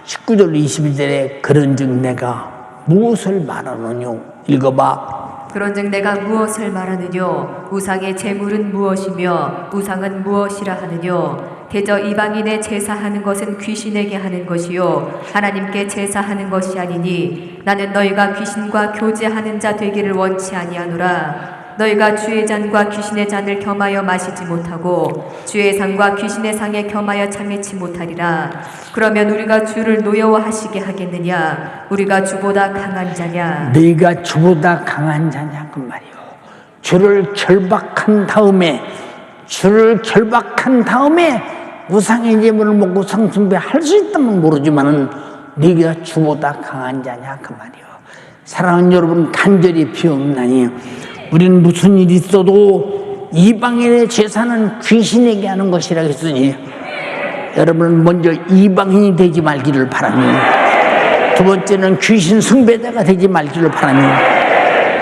19절 21절에 그런즉 내가 무엇을 말하느뇨? 읽어봐. 그런즉 내가 무엇을 말하느뇨? 우상의 제물은 무엇이며 우상은 무엇이라 하느뇨? 대저 이방인의 제사하는 것은 귀신에게 하는 것이요 하나님께 제사하는 것이 아니니 나는 너희가 귀신과 교제하는 자 되기를 원치 아니하노라. 너희가 주의 잔과 귀신의 잔을 겸하여 마시지 못하고 주의 상과 귀신의 상에 겸하여 참여치 못하리라. 그러면 우리가 주를 노여워하시게 하겠느냐? 우리가 주보다 강한 자냐? 너희가 주보다 강한 자냐 그 말이요. 주를 결박한 다음에 우상의 제물을 먹고 성숭배 할 수 있다면 모르지만은 너희가 주보다 강한 자냐 그 말이요. 사랑하는 여러분, 간절히 비옵나니 우리는 무슨 일이 있어도 이방인의 제사는 귀신에게 하는 것이라 했으니 여러분은 먼저 이방인이 되지 말기를 바라며, 두 번째는 귀신 숭배자가 되지 말기를 바라며,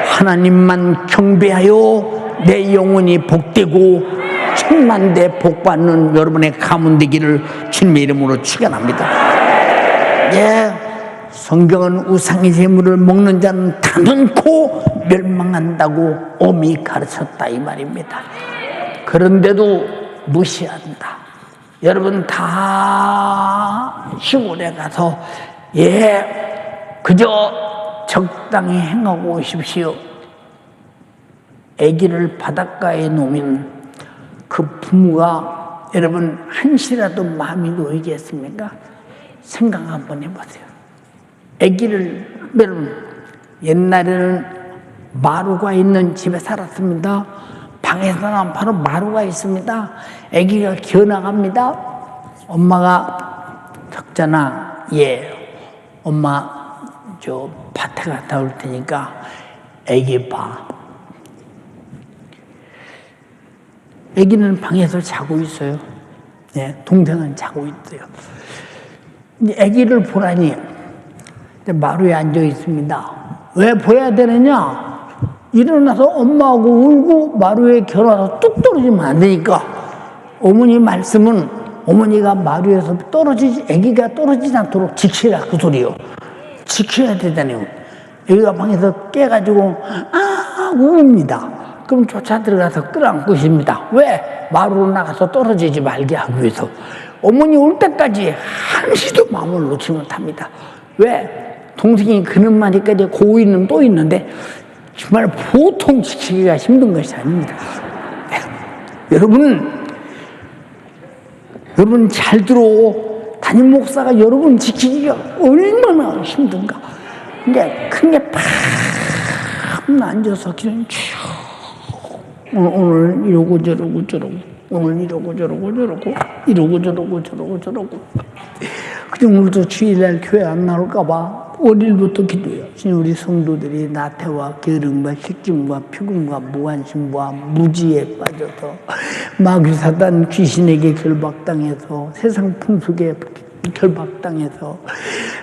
하나님만 경배하여 내 영혼이 복되고 천만대 복받는 여러분의 가문 되기를 주님의 이름으로 축원합니다. 예, 성경은 우상의 제물을 먹는 자는 단언코 멸망한다고 엄히 가르쳤다 이 말입니다. 그런데도 무시한다. 여러분 다 시골에 가서 그저 적당히 행하고 오십시오. 아기를 바닷가에 놓으면 그 부모가 여러분 한시라도 마음이 놓이겠습니까? 생각 한번 해보세요. 아기를, 여러분 옛날에는 마루가 있는 집에 살았습니다. 방에서는 바로 마루가 있습니다. 아기가 기어나갑니다. 엄마가 적잖아. 엄마 저 밭에 갔다 올 테니까 아기 봐. 아기는 방에서 자고 있어요. 동생은 자고 있어요. 아기를 보라니 마루에 앉아 있습니다. 왜 보여야 되느냐? 일어나서 엄마하고 울고 마루에 결혼해서 뚝 떨어지면 안 되니까 어머니 말씀은 어머니가 마루에서 아기가 떨어지지 않도록 지키라 그 소리요. 지켜야 되잖아요. 아기가 방에서 깨가지고 웁니다. 그럼 쫓아 들어가서 끌어안고 있습니다. 왜? 마루로 나가서 떨어지지 말게 하기 위해서. 어머니 올 때까지 한시도 마음을 놓지 못합니다. 왜? 동생이 그런 말이까지 고인은 또 있는데 정말 보통 지키기가 힘든 것이 아닙니다. 여러분 잘 들어. 담임 목사가 여러분 지키기가 얼마나 힘든가. 근데 그게 팍 앉아서 그냥 오늘 이러고 저러고 오늘 이러고 저러고 그냥 오늘도 주일날 교회 안 나올까봐 어릴부터 기도해요. 우리 성도들이 나태와 게으름과 식증과 피곤과 무관심과 무지에 빠져서 마귀사단 귀신에게 결박당해서 세상 풍속에 결박당해서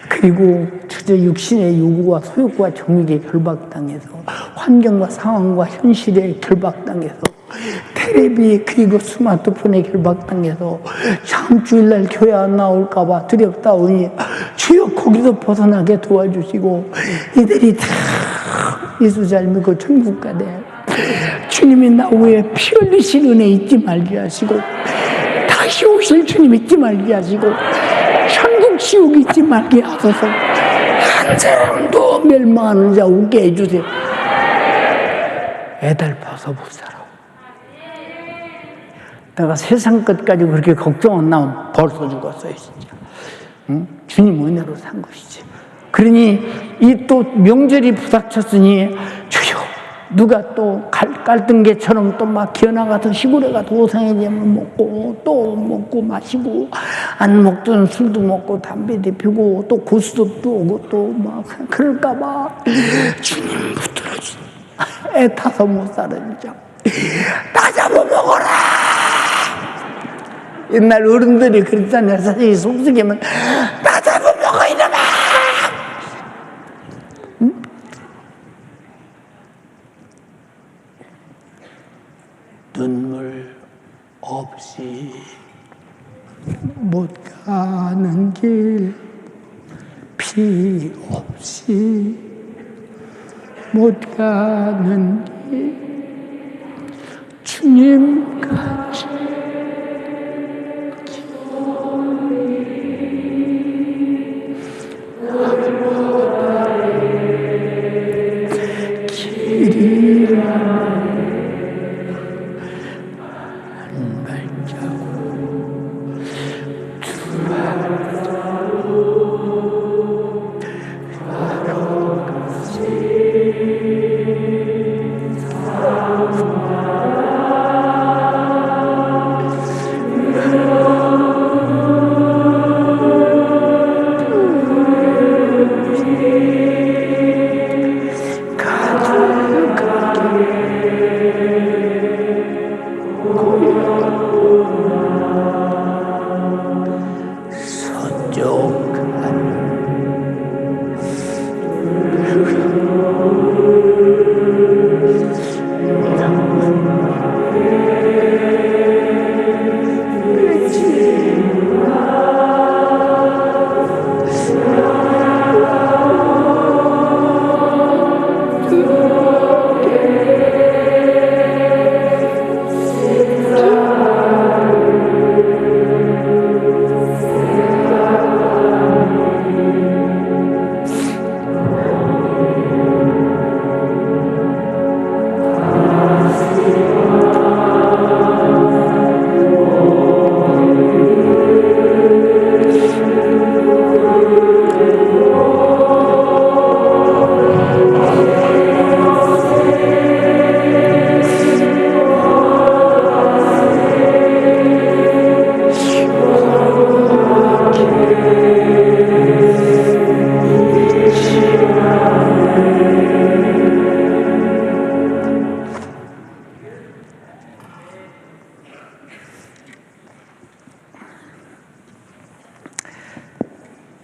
그리고 저저 육신의 요구와 소욕과 정욕에 결박당해서 환경과 상황과 현실에 결박당해서 텔레비 그리고 스마트폰에 결박당해서 다음 주일날 교회 안 나올까봐 두렵다오니 주여 거기서 벗어나게 도와주시고 이들이 다 예수 잘 믿고 천국 가되 주님이 나 후에 피 흘리신 은혜 잊지 말게 하시고 다시 오실 주님 잊지 말게 하시고 천국 지옥 잊지 말게 하소서. 한 사람도 멸망하는 자 없게 해주세요. 애달파서 못 살아. 내가 세상 끝까지 그렇게 걱정 안 나면 벌써 죽었어요, 진짜. 응? 주님 은혜로 산 것이지. 그러니 이 또 명절이 부닥쳤으니 주여 누가 또 갈등개처럼 또 막 기어나가서 시골에 가서 우상의 제물 먹고 또 먹고 마시고 안 먹던 술도 먹고 담배도 피우고 또 고스톱도 오고 또 막 그럴까봐 주님 붙들어주지. 애 타서 못 살아 진짜. 나 잡아먹어라. 옛날 어른들이 그랬잖아요. 사실 속쓰기면 나 잡아먹어 이놈아. 응? 눈물 없이 못 가는 길, 피 없이 못 가는 길, 주님 같이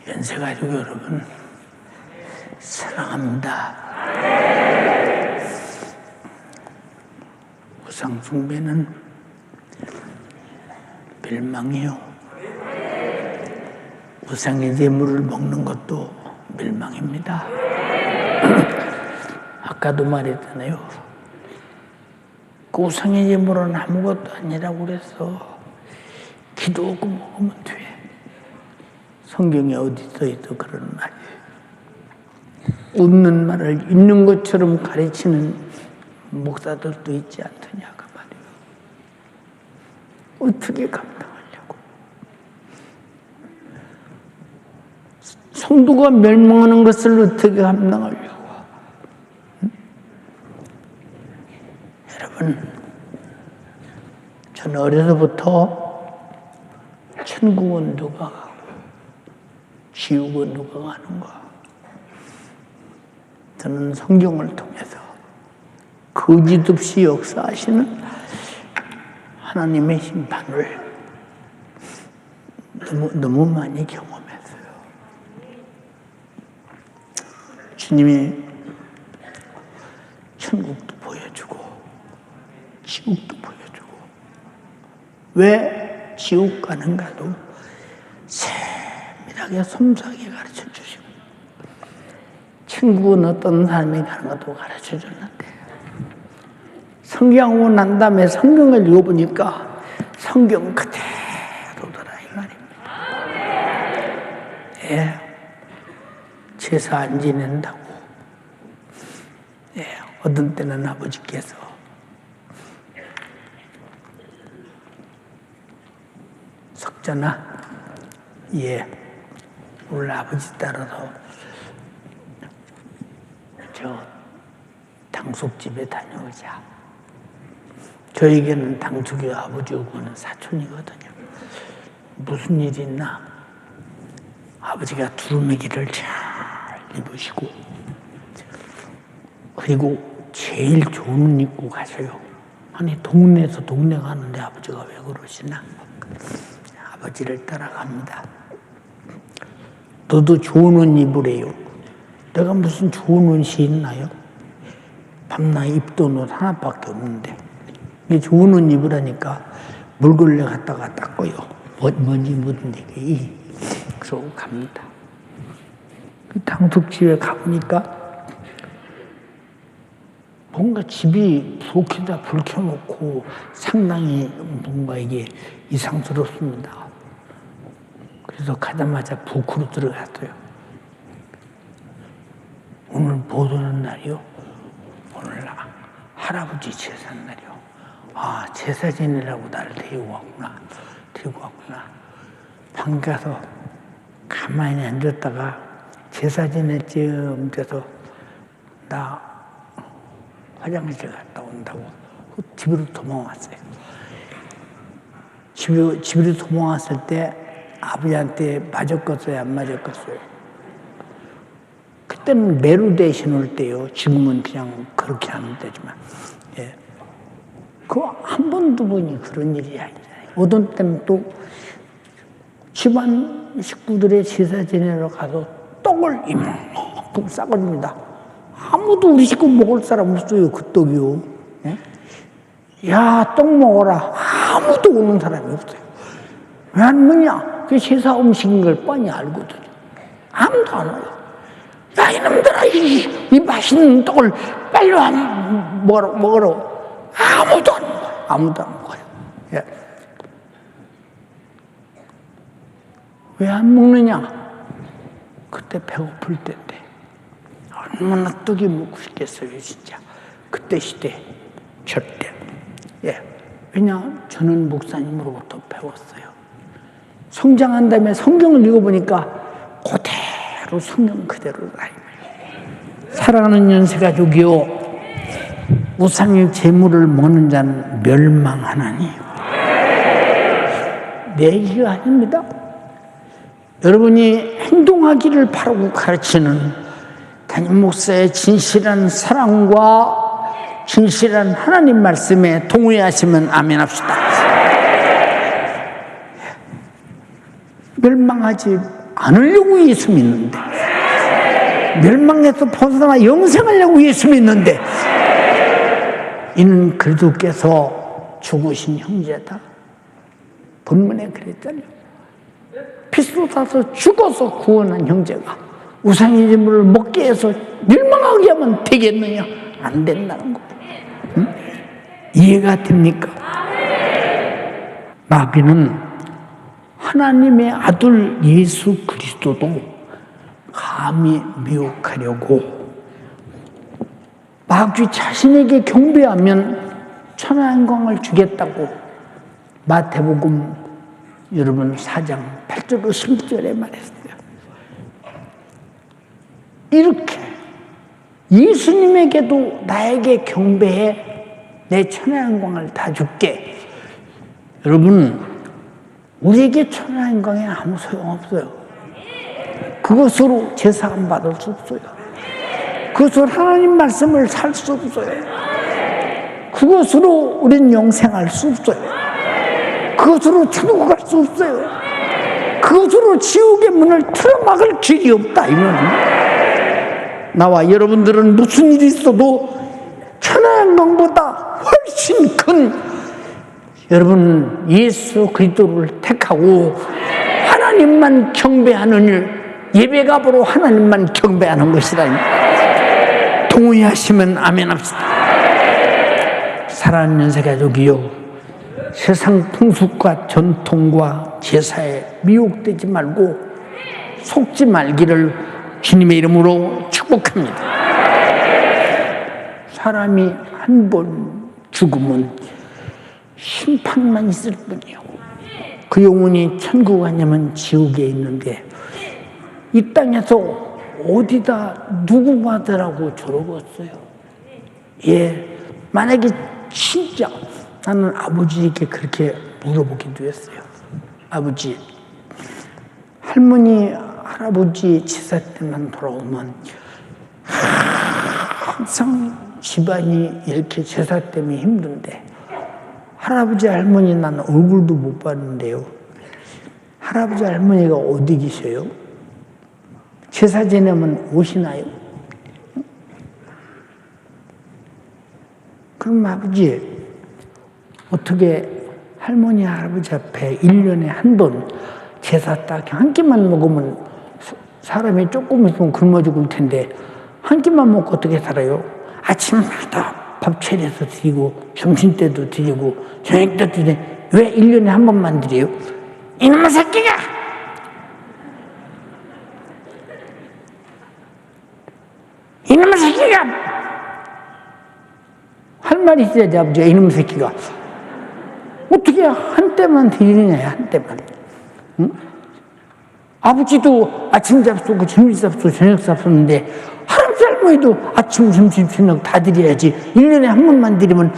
연세가지고 여러분 사랑합니다. 우상 숭배는 멸망이요. 우상의 제물을 먹는 것도 멸망입니다. 아까도 말했잖아요. 그 우상의 제물은 아무것도 아니라고 그랬어. 기도하고 먹으면 돼. 성경에 어디 써있어 그런 말이. 웃는 말을 있는 것처럼 가르치는 목사들도 있지 않더냐 그 말이에요. 어떻게 감당하려고. 성도가 멸망하는 것을 어떻게 감당하려고. 응? 여러분, 저는 어려서부터 천국은 누가 가고 지옥은 누가 가는가. 저는 성경을 통해서 거짓 없이 역사하시는 하나님의 심판을 너무 많이 경험했어요. 주님이 천국도 보여주고 지옥도 보여주고 왜 지옥 가는가도 세밀하게 섬세하게 가르쳐 주시고 천국은 어떤 사람이 가는 것도 가르쳐 줬는데 성경 오고 난 다음에 성경을 읽어보니까 성경 그대로더라 이 말입니다. 예, 제사 안 지낸다고. 예, 어떤 때는 아버지께서 석전아, 예, 우리 아버지 따라서 저 당숙집에 다녀오자. 저에게는 당숙이 아버지고 그는 사촌이거든요. 무슨 일이 있나? 아버지가 두루마기를 잘 입으시고 그리고 제일 좋은 옷 입고 가셔요. 아니 동네에서 동네 가는데 아버지가 왜 그러시나? 아버지를 따라갑니다. 너도 좋은 옷 입으래요. 내가 무슨 좋은 옷이 있나요? 밤낮 입던 옷 하나밖에 없는데 이게 좋은 옷 입으라니까 물걸레 갖다가 닦고요. 먼지 묻은 데게 그러고 갑니다. 그 당숙집에 가보니까 뭔가 집이 부엌에다 불 켜놓고 상당히 뭔가 이게 이상스럽습니다. 그래서 가자마자 부엌으로 들어갔어요. 오늘 뭐 하는 날이요? 오늘 할아버지 제사 날이요. 아, 제사 지내라고 나를 데리고 왔구나. 방 가서 가만히 앉았다가 제사 지내쯤 돼서 나 화장실 갔다 온다고 집으로 도망왔어요. 집으로 도망왔을 때 아버지한테 맞았겠어요? 안 맞았겠어요? 그때는 매루 대신할 때요. 지금은 그냥 그렇게 하는 때지만. 예. 그 한 번, 두 번이 그런 일이 아니잖아요. 어떤 때는 또 집안 식구들의 제사 지내러 가서 떡을 이만큼 싸가줍니다. 아무도 우리 식구 먹을 사람 없어요. 그 떡이요. 예? 야, 떡 먹어라. 아무도 오는 사람이 없어요. 왜 안 먹냐? 그 제사 음식인 걸 뻔히 알거든요. 아무도 안 와요. 야, 이놈들아, 이 맛있는 떡을 빨리 와 먹으러. 아무도 안 먹어요. 아무도 안 먹어요. 예. 왜 안 먹느냐? 그때 배고플 때인데. 얼마나 떡이 먹고 싶겠어요, 진짜. 그때 시대, 절대. 예. 왜냐? 저는 목사님으로부터 배웠어요. 성장한 다음에 성경을 읽어보니까 그대로 성경 그대로다. 사랑하는 연세가족이요. 우상의 재물을 먹는 자는 멸망하나니. 내 얘기가 아닙니다. 여러분이 행동하기를 바라고 가르치는 담임 목사의 진실한 사랑과 진실한 하나님 말씀에 동의하시면 아멘 합시다. 멸망하지 않으려고 예수 믿는데, 멸망에서 벗어나 영생하려고 예수 믿는데, 이는 그리스도께서 죽으신 형제다. 본문에 그랬잖아요. 피스로 사서 죽어서 구원한 형제가 우상의 재물을 먹게 해서 멸망하게 하면 되겠느냐? 안 된다는 거예요. 응? 이해가 됩니까? 마귀는 하나님의 아들 예수 그리스도도 감히 미혹하려고 마귀 자신에게 경배하면 천하영광을 주겠다고 마태복음 여러분 4장 8절 10절에 말했어요. 이렇게 예수님에게도 나에게 경배해 내 천하영광을 다 줄게. 여러분 우리에게 천하영광에 아무 소용없어요. 그것으로 제사함 받을 수 없어요. 그것으로 하나님 말씀을 살 수 없어요. 그것으로 우린 영생할 수 없어요. 그것으로 천국 갈 수 없어요. 그것으로 지옥의 문을 틀어막을 길이 없다. 이거는 나와 여러분들은 무슨 일이 있어도 천하영광보다 훨씬 큰 여러분 예수 그리스도를 택하고 하나님만 경배하는 일, 예배갑으로 하나님만 경배하는 것이다. 동의하시면 아멘 합시다. 사랑하는 연세가족이요, 세상 풍습과 전통과 제사에 미혹되지 말고 속지 말기를 주님의 이름으로 축복합니다. 사람이 한 번 죽으면 심판만 있을 뿐이요. 그 영혼이 천국 가냐면 지옥에 있는데 이 땅에서 어디다 누구 받으라고 저러겠어요? 예, 만약에 진짜 나는 아버지에게 그렇게 물어보기도 했어요. 아버지, 할머니, 할아버지 제사 때만 돌아오면 항상 집안이 이렇게 제사 때문에 힘든데 할아버지, 할머니 난 얼굴도 못 봤는데요. 할아버지, 할머니가 어디 계셔요? 제사 지내면 오시나요? 그럼 아버지, 어떻게 할머니, 할아버지 앞에 1년에 한 번 제사 딱 한 끼만 먹으면 사람이 조금 있으면 굶어 죽을 텐데 한 끼만 먹고 어떻게 살아요? 아침마다 밥 차려서 드리고 점심때도 드리고 저녁때도 드리고 왜 1년에 한 번만 드려요? 이놈의 새끼가! 이놈의 새끼가! 할 말이 있어야지 아버지가 이놈의 새끼가. 어떻게 한때만 드리느냐 한때만. 응? 아버지도 아침 잡수고 점심 잡수고 저녁 잡수는데 할아버지 할머니도 아침 점심 저녁 다 드려야지 1년에 한 번만 드리면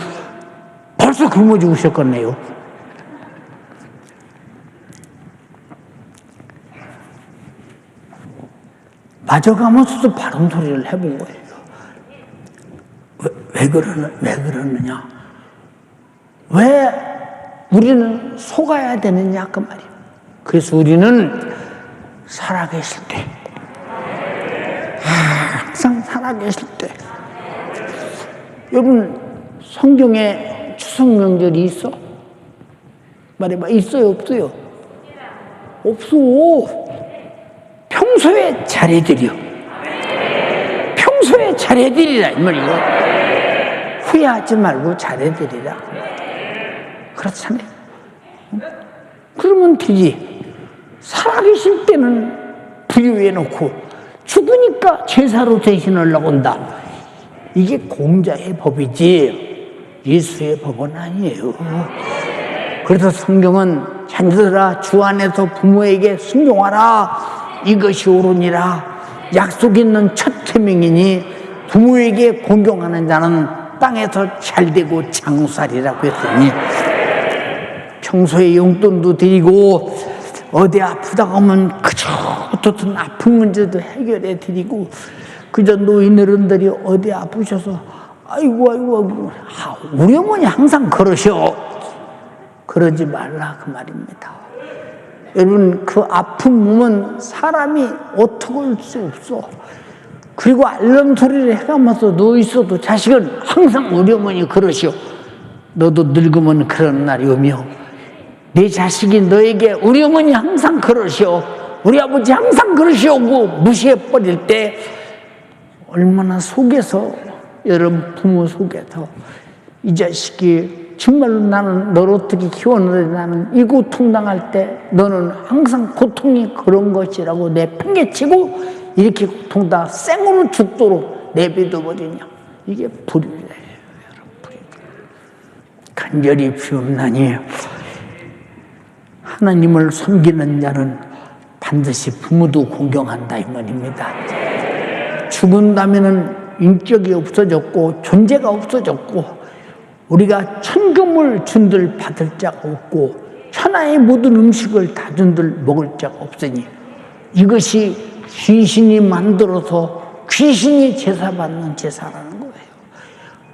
벌써 굶어 죽으셨겠네요. 맞아가면서도 바른 소리를 해본 거예요. 왜 그러느냐? 왜 우리는 속아야 되느냐 그 말이에요. 그래서 우리는 살아계실 때, 항상 살아계실 때. 여러분 성경에 추석 명절이 있어? 말해봐. 있어요 없어요? 없어. 평소에 잘해드려. 평소에 잘해드리라 이 말이에요. 후회하지 말고 잘해드리라. 그렇잖아요. 그러면 되지. 살아계실 때는 부유해놓고 죽으니까 제사로 대신하려고 한다. 이게 공자의 법이지 예수의 법은 아니에요. 그래서 성경은 자녀들아 주 안에서 부모에게 순종하라. 이것이 옳으니라. 약속 있는 첫 계명이니 부모에게 공경하는 자는 땅에서 잘되고 장수하리라고 했더니 평소에 용돈도 드리고 어디 아프다고 하면 그저 어떻든 아픈 문제도 해결해 드리고 그저 노인 어른들이 어디 아프셔서 아이고 우리 어머니 항상 그러셔. 그러지 말라 그 말입니다. 여러분 그 아픈 몸은 사람이 어떻게 할 수 없어. 그리고 알람 소리를 해가면서 누워 있어도 자식은 항상 우리 어머니 그러시오. 너도 늙으면 그런 날이 오며 내 자식이 너에게 우리 어머니 항상 그러시오. 우리 아버지 항상 그러시오고 무시해버릴 때 얼마나 속에서 여러분 부모 속에서 이 자식이 정말로 나는 너를 어떻게 키웠는데 나는 이 고통당할 때 너는 항상 고통이 그런 것이라고 내팽개치고 이렇게 고통당하 생으로 죽도록 내비둬버리냐. 이게 불의예요. 여러분 간절히 비옵나니 하나님을 섬기는 자는 반드시 부모도 공경한다 이 말입니다. 죽은다면은 인격이 없어졌고 존재가 없어졌고 우리가 천금을 준들 받을 자가 없고 천하의 모든 음식을 다 준들 먹을 자가 없으니 이것이 귀신이 만들어서 귀신이 제사 받는 제사라는 거예요.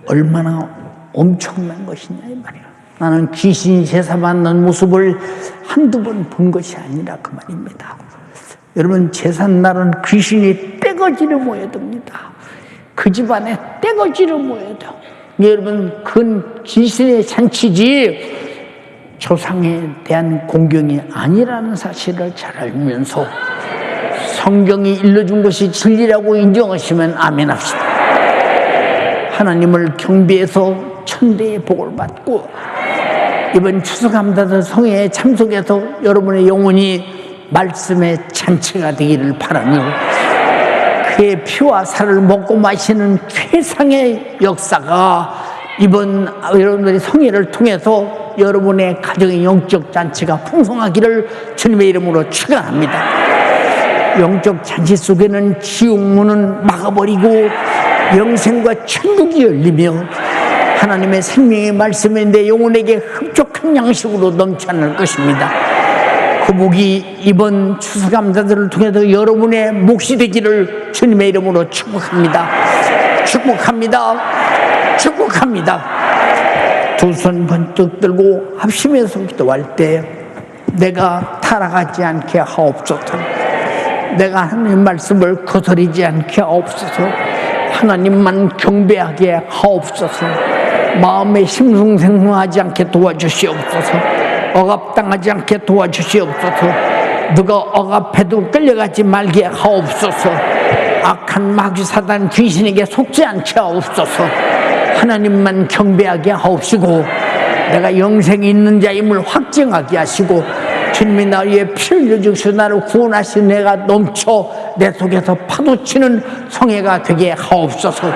얼마나 엄청난 것이냐 이 말이야. 나는 귀신이 제사 받는 모습을 한두 번 본 것이 아니라 그 말입니다. 여러분 제삿날은 귀신이 떼거지로 모여듭니다. 그 집안에 떼거지로 모여져. 여러분 그건 귀신의 잔치지 조상에 대한 공경이 아니라는 사실을 잘 알면서 성경이 일러준 것이 진리라고 인정하시면 아멘 합시다. 하나님을 경배해서 천대의 복을 받고 이번 추수감사절 성회에 참석해서 여러분의 영혼이 말씀의 잔치가 되기를 바라며 그의 피와 살을 먹고 마시는 최상의 역사가 이번 여러분들의 성회를 통해서 여러분의 가정의 영적 잔치가 풍성하기를 주님의 이름으로 축원합니다. 영적 잔치 속에는 지옥문은 막아버리고 영생과 천국이 열리며 하나님의 생명의 말씀이 내 영혼에게 흡족한 양식으로 넘쳐날 것입니다. 그 복이 이번 추수감사절을 통해서 여러분의 몫이 되기를 주님의 이름으로 축복합니다. 축복합니다. 축복합니다. 두 손 번뜩 들고 합심해서 기도할 때 내가 타락하지 않게 하옵소서. 내가 하나님 말씀을 거스르지 않게 하옵소서. 하나님만 경배하게 하옵소서. 마음에 심승생성하지 않게 도와주시옵소서. 억압당하지 않게 도와주시옵소서. 누가 억압해도 끌려가지 말게 하옵소서. 악한 마귀 사단 귀신에게 속지 않게 하옵소서. 하나님만 경배하게 하옵시고 내가 영생이 있는 자임을 확증하게 하시고 주님이 나의 피를 흘려주시고 나를 구원하신 내가 넘쳐 내 속에서 파도치는 성회가 되게 하옵소서.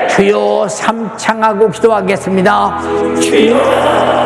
주여 삼창하고 기도하겠습니다. 주여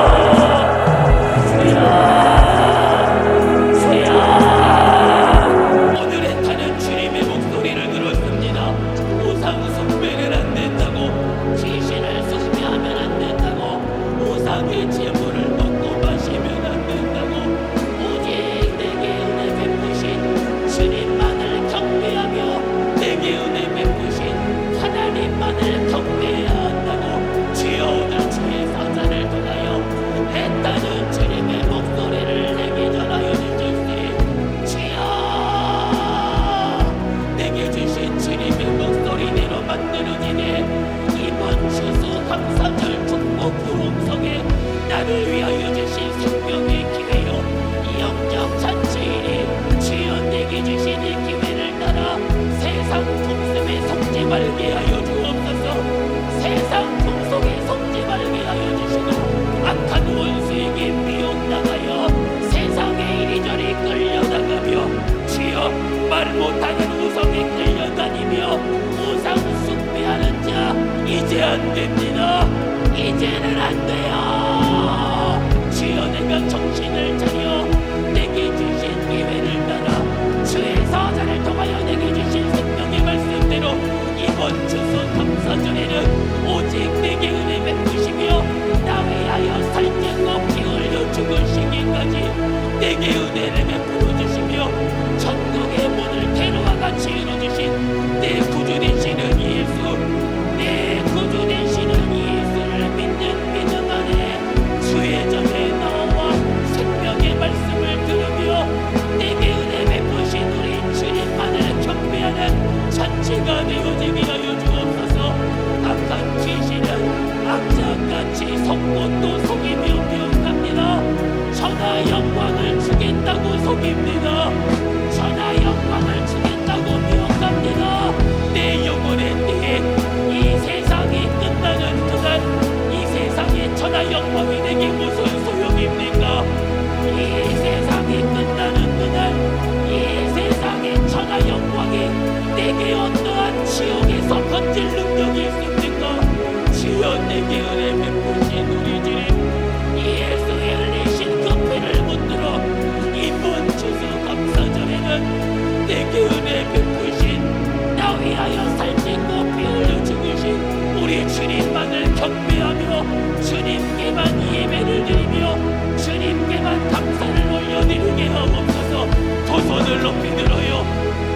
말게 하여 주옵소서. 세상 풍속에 속지 말게 하여 주시고 악한 원수에게 미혹당하여 세상의 이리저리 끌려나가며 주여 말 못하는 우상에 끌려다니며 우상 숭배하는 자 이제 안 됩니다. 이제는 안 돼요. 주여 내가 정신을 차려 내게 주신 기회를 따라 주의 사자를 통하여 내게 주신 생명의 말씀대로 이번 추수 감사절에는 오직 내게 은혜 베푸시며 나 위하여 살찌고 피 흘려 죽으시기까지 내게 은혜를 베풀어 주시며 천국의 문을 대로와 같이 열어주신 내 구주 되시는 예수, 내 구주 되시는 예수를 믿는 믿음 안에 주의 전에 나와 생명의 말씀을 들으며 내게 은혜 베푸신 우리 주님만을 경배하는 잔치가 되어지게 하여 주옵소서. 악한 귀신은 악자같이 속못도 속이며 미혹합니다. 천하 영광을 주겠다고 속입니다. 천하 영광을 주겠다고 미혹합니다. 내 영혼의 때에 이 세상이 끝나는 그날 이 세상의 천하 영광이 내게 무슨 소용입니까? 이 세상이 끝나는 그날 이 세상의 천하 영광이 내게 어떠한 지옥에서 건질 능력이 있습니까? 주여 내게 은혜 베푸신 우리 주님 예수의 흘리신 그 피를 붙들어 이번 추수 감사절에는 내게 은혜 베푸신 나 위하여 살찌고 피 흘려 죽으신 우리 주님만을 경배하며 주님께만 예배를 드리며 주님께만 감사를 올려드리게 하옵소서. 두 손을 높이 들어요.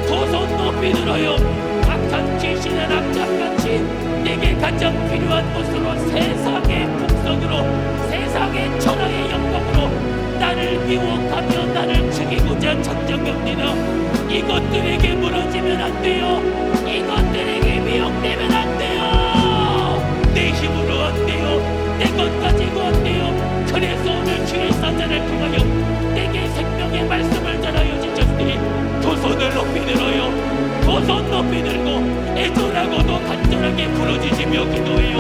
두 손 높이 들어요. 악한 귀신은 악착같이 내게 가장 필요한 것으로 세상의 풍성으로 세상의 천하의 영광으로 나를 미혹하며 나를 죽이고자 작정합니다. 이것들에게 무너지면 안 돼요. 이것들에게 미혹되면 안 돼요. 내 힘으로 안 돼요. 내 것 가지고 안 돼요. 그래서 오늘 주의 사자를 통하여 내게 생명의 말씀을 전하여 주셨으니 두 손을 높이 들어요. 두 손 높이 들고 애절하고도 간절하게 부르짖으며 기도해요.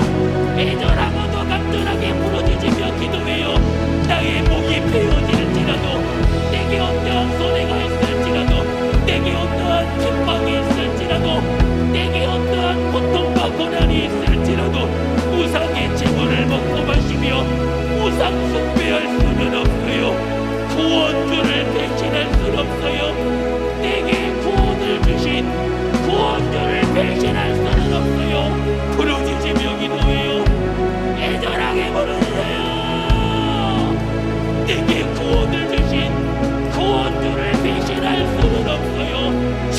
애절하고도 간절하게 부르짖으며 기도해요. 나의 목이 베어질지라도 내게 어떠한 손해가 있을지라도 내게 어떠한 핍박이 있을지라도 내게 어떠한 고통과 고난이 있을지라도 우상의 재물을 먹고 마시며 우상 숭배할 수는 없어요. 구원주를 배신할 수는 없어요. 내게 구원을 주신 구원주를 배신할 수는 없어요.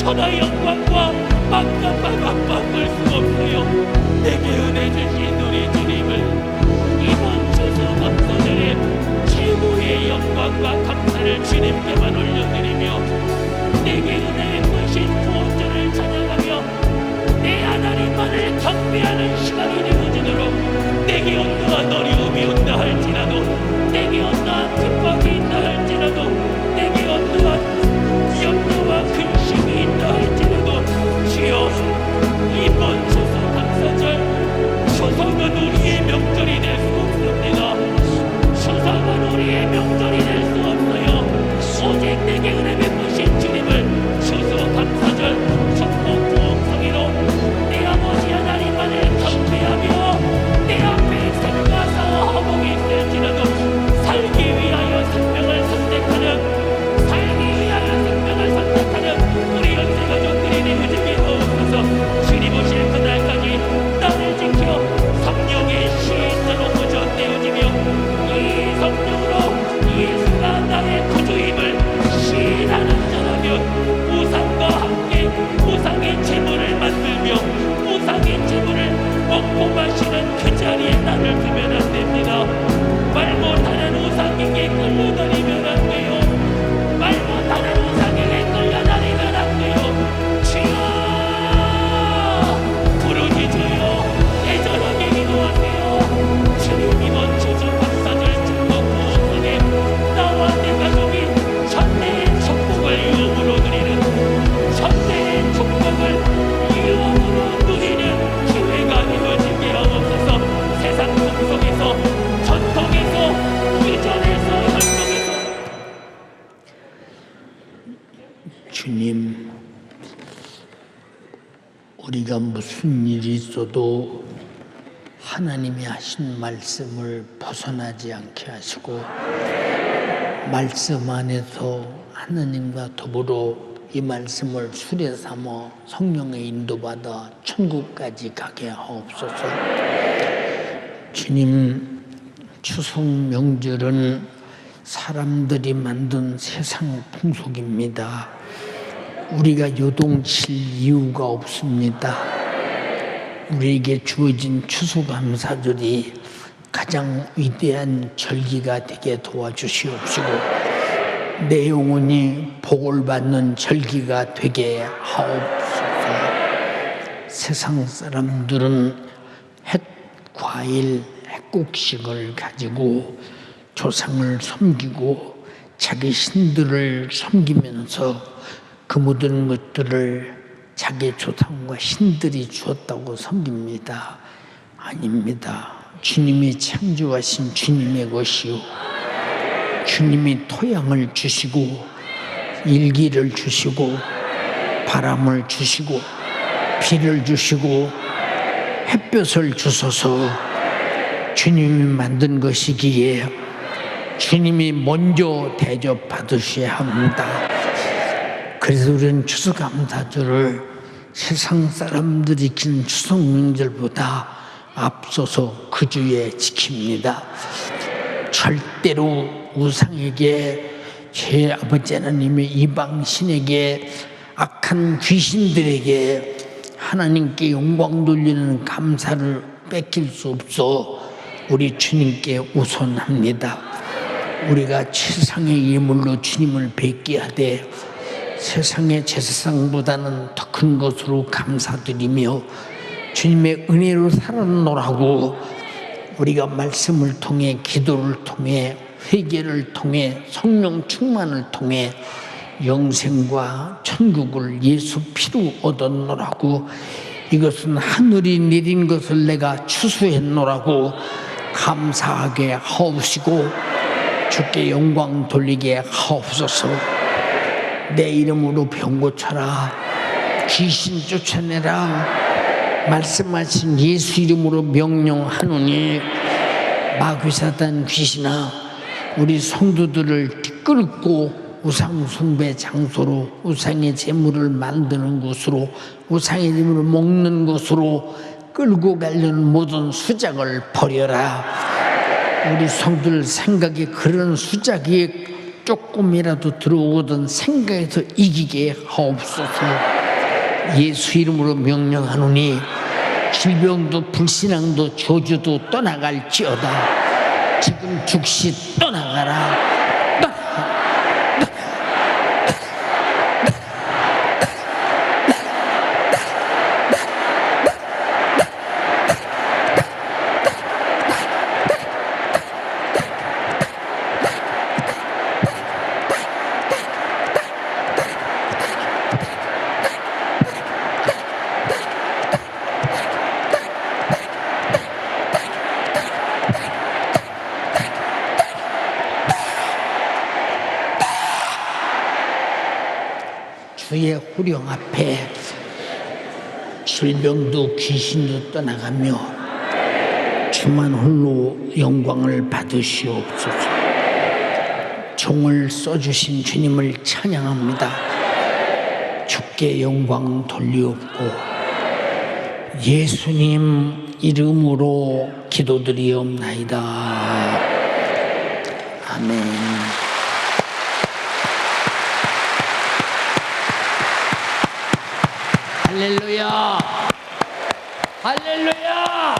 천하 영광과 만감과 맛볼 수 없어요. 내게 은혜 주신 우리 주님을 이번 추수감사절에 최고의 영광과 감사를 주님께만 올려드리며 내게 은혜 부으신 구원자를 찬양하며 내 하나님만을 경배하는 시간이 되어지도록 내게 어떠한 어려움이 온다 할지라도 내게 어떠한 핍박이 있다 할지라도 내게 어떠한 염려와 근심이 있다 할지라도 주여 이번 추수감사절 추석은 우리의 명절이 될 수 없습니다. 추석은 우리의 명절이 될 수 없어요. 오직 내게 은혜 베푸신 주님을 추수감사절 축복 부흥성이로 내 아버지 하나님만을 경배하며 내 앞에 생과 사와 허복이 있을지라도 살기 위하여 생명을 선택하는 살기 위하여 생명을 선택하는 우리 연세 가족들이 되어지게 하옵소서. 주님 오실 그날까지 나를 지켜 성령의 시인자로 무전되어지며 이 성령으로 예수가 나의 구주임을 시인하는 자라면 우상과 함께 우상의 재물을 만들며 우상의 재물을 먹고 마시는 그 자리에 나를 두면 안 됩니다. 말 못하는 우상에게 끌려다니면 안 돼요. 말 못하는 우상에게 끌려다니면 안 돼요. 주여 부르짖어요. 애절하게 기도하세요. 주님 이번 추수감사절 축복 부흥성에 나와 내 가족이 천대의 축복을 유업으로 누리는 천대의 축복을 유업으로 누리는 기회가 되어지게 하옵소서. 세상 속에서 전통에서 유전에서 혈통에서 주님, 우리가 무슨 일이 있어도 하나님이 하신 말씀을 벗어나지 않게 하시고 말씀 안에서 하나님과 더불어 이 말씀을 수레 삼아 성령의 인도받아 천국까지 가게 하옵소서. 주님, 추석 명절은 사람들이 만든 세상 풍속입니다. 우리가 요동칠 이유가 없습니다. 우리에게 주어진 추수감사절이 가장 위대한 절기가 되게 도와주시옵시고 내 영혼이 복을 받는 절기가 되게 하옵소서. 세상 사람들은 햇 과일, 핵국식을 가지고 조상을 섬기고 자기 신들을 섬기면서 그 모든 것들을 자기 조상과 신들이 주었다고 섬깁니다. 아닙니다. 주님이 창조하신 주님의 것이요 주님이 토양을 주시고 일기를 주시고 바람을 주시고 비를 주시고 햇볕을 주셔서 주님이 만든 것이기에 주님이 먼저 대접받으셔야 합니다. 그래서 우리는 추수감사절을 세상 사람들이 지키는 추석 명절보다 앞서서 그 주에 지킵니다. 절대로 우상에게 제 아버지 하나님의 이방신에게 악한 귀신들에게 하나님께 영광 돌리는 감사를 뺏길 수 없어 우리 주님께 우선합니다. 우리가 최상의 예물로 주님을 뵙게 하되 세상의 제사상보다는 더 큰 것으로 감사드리며 주님의 은혜로 살아노라고 우리가 말씀을 통해 기도를 통해 회개를 통해 성령 충만을 통해 영생과 천국을 예수 피로 얻었노라고 이것은 하늘이 내린 것을 내가 추수했노라고 감사하게 하옵시고 주께 영광 돌리게 하옵소서. 내 이름으로 병 고쳐라 귀신 쫓아내라 말씀하신 예수 이름으로 명령하노니 마귀 사단 귀신아 우리 성도들을 끌고 우상 숭배 장소로 우상의 제물을 만드는 곳으로 우상의 제물을 먹는 곳으로 끌고 가려는 모든 수작을 버려라. 우리 성도들 생각에 그런 수작이 조금이라도 들어오거든 생각해서 이기게 하옵소서. 예수 이름으로 명령하노니 질병도 불신앙도 저주도 떠나갈지어다. 지금 즉시 떠나가라. 주의 후령 앞에 질병도 귀신도 떠나가며 주만 홀로 영광을 받으시옵소서. 종을 써주신 주님을 찬양합니다. 주께 영광 돌리옵고 예수님 이름으로 기도드리옵나이다. 아멘. 할렐루야! 할렐루야!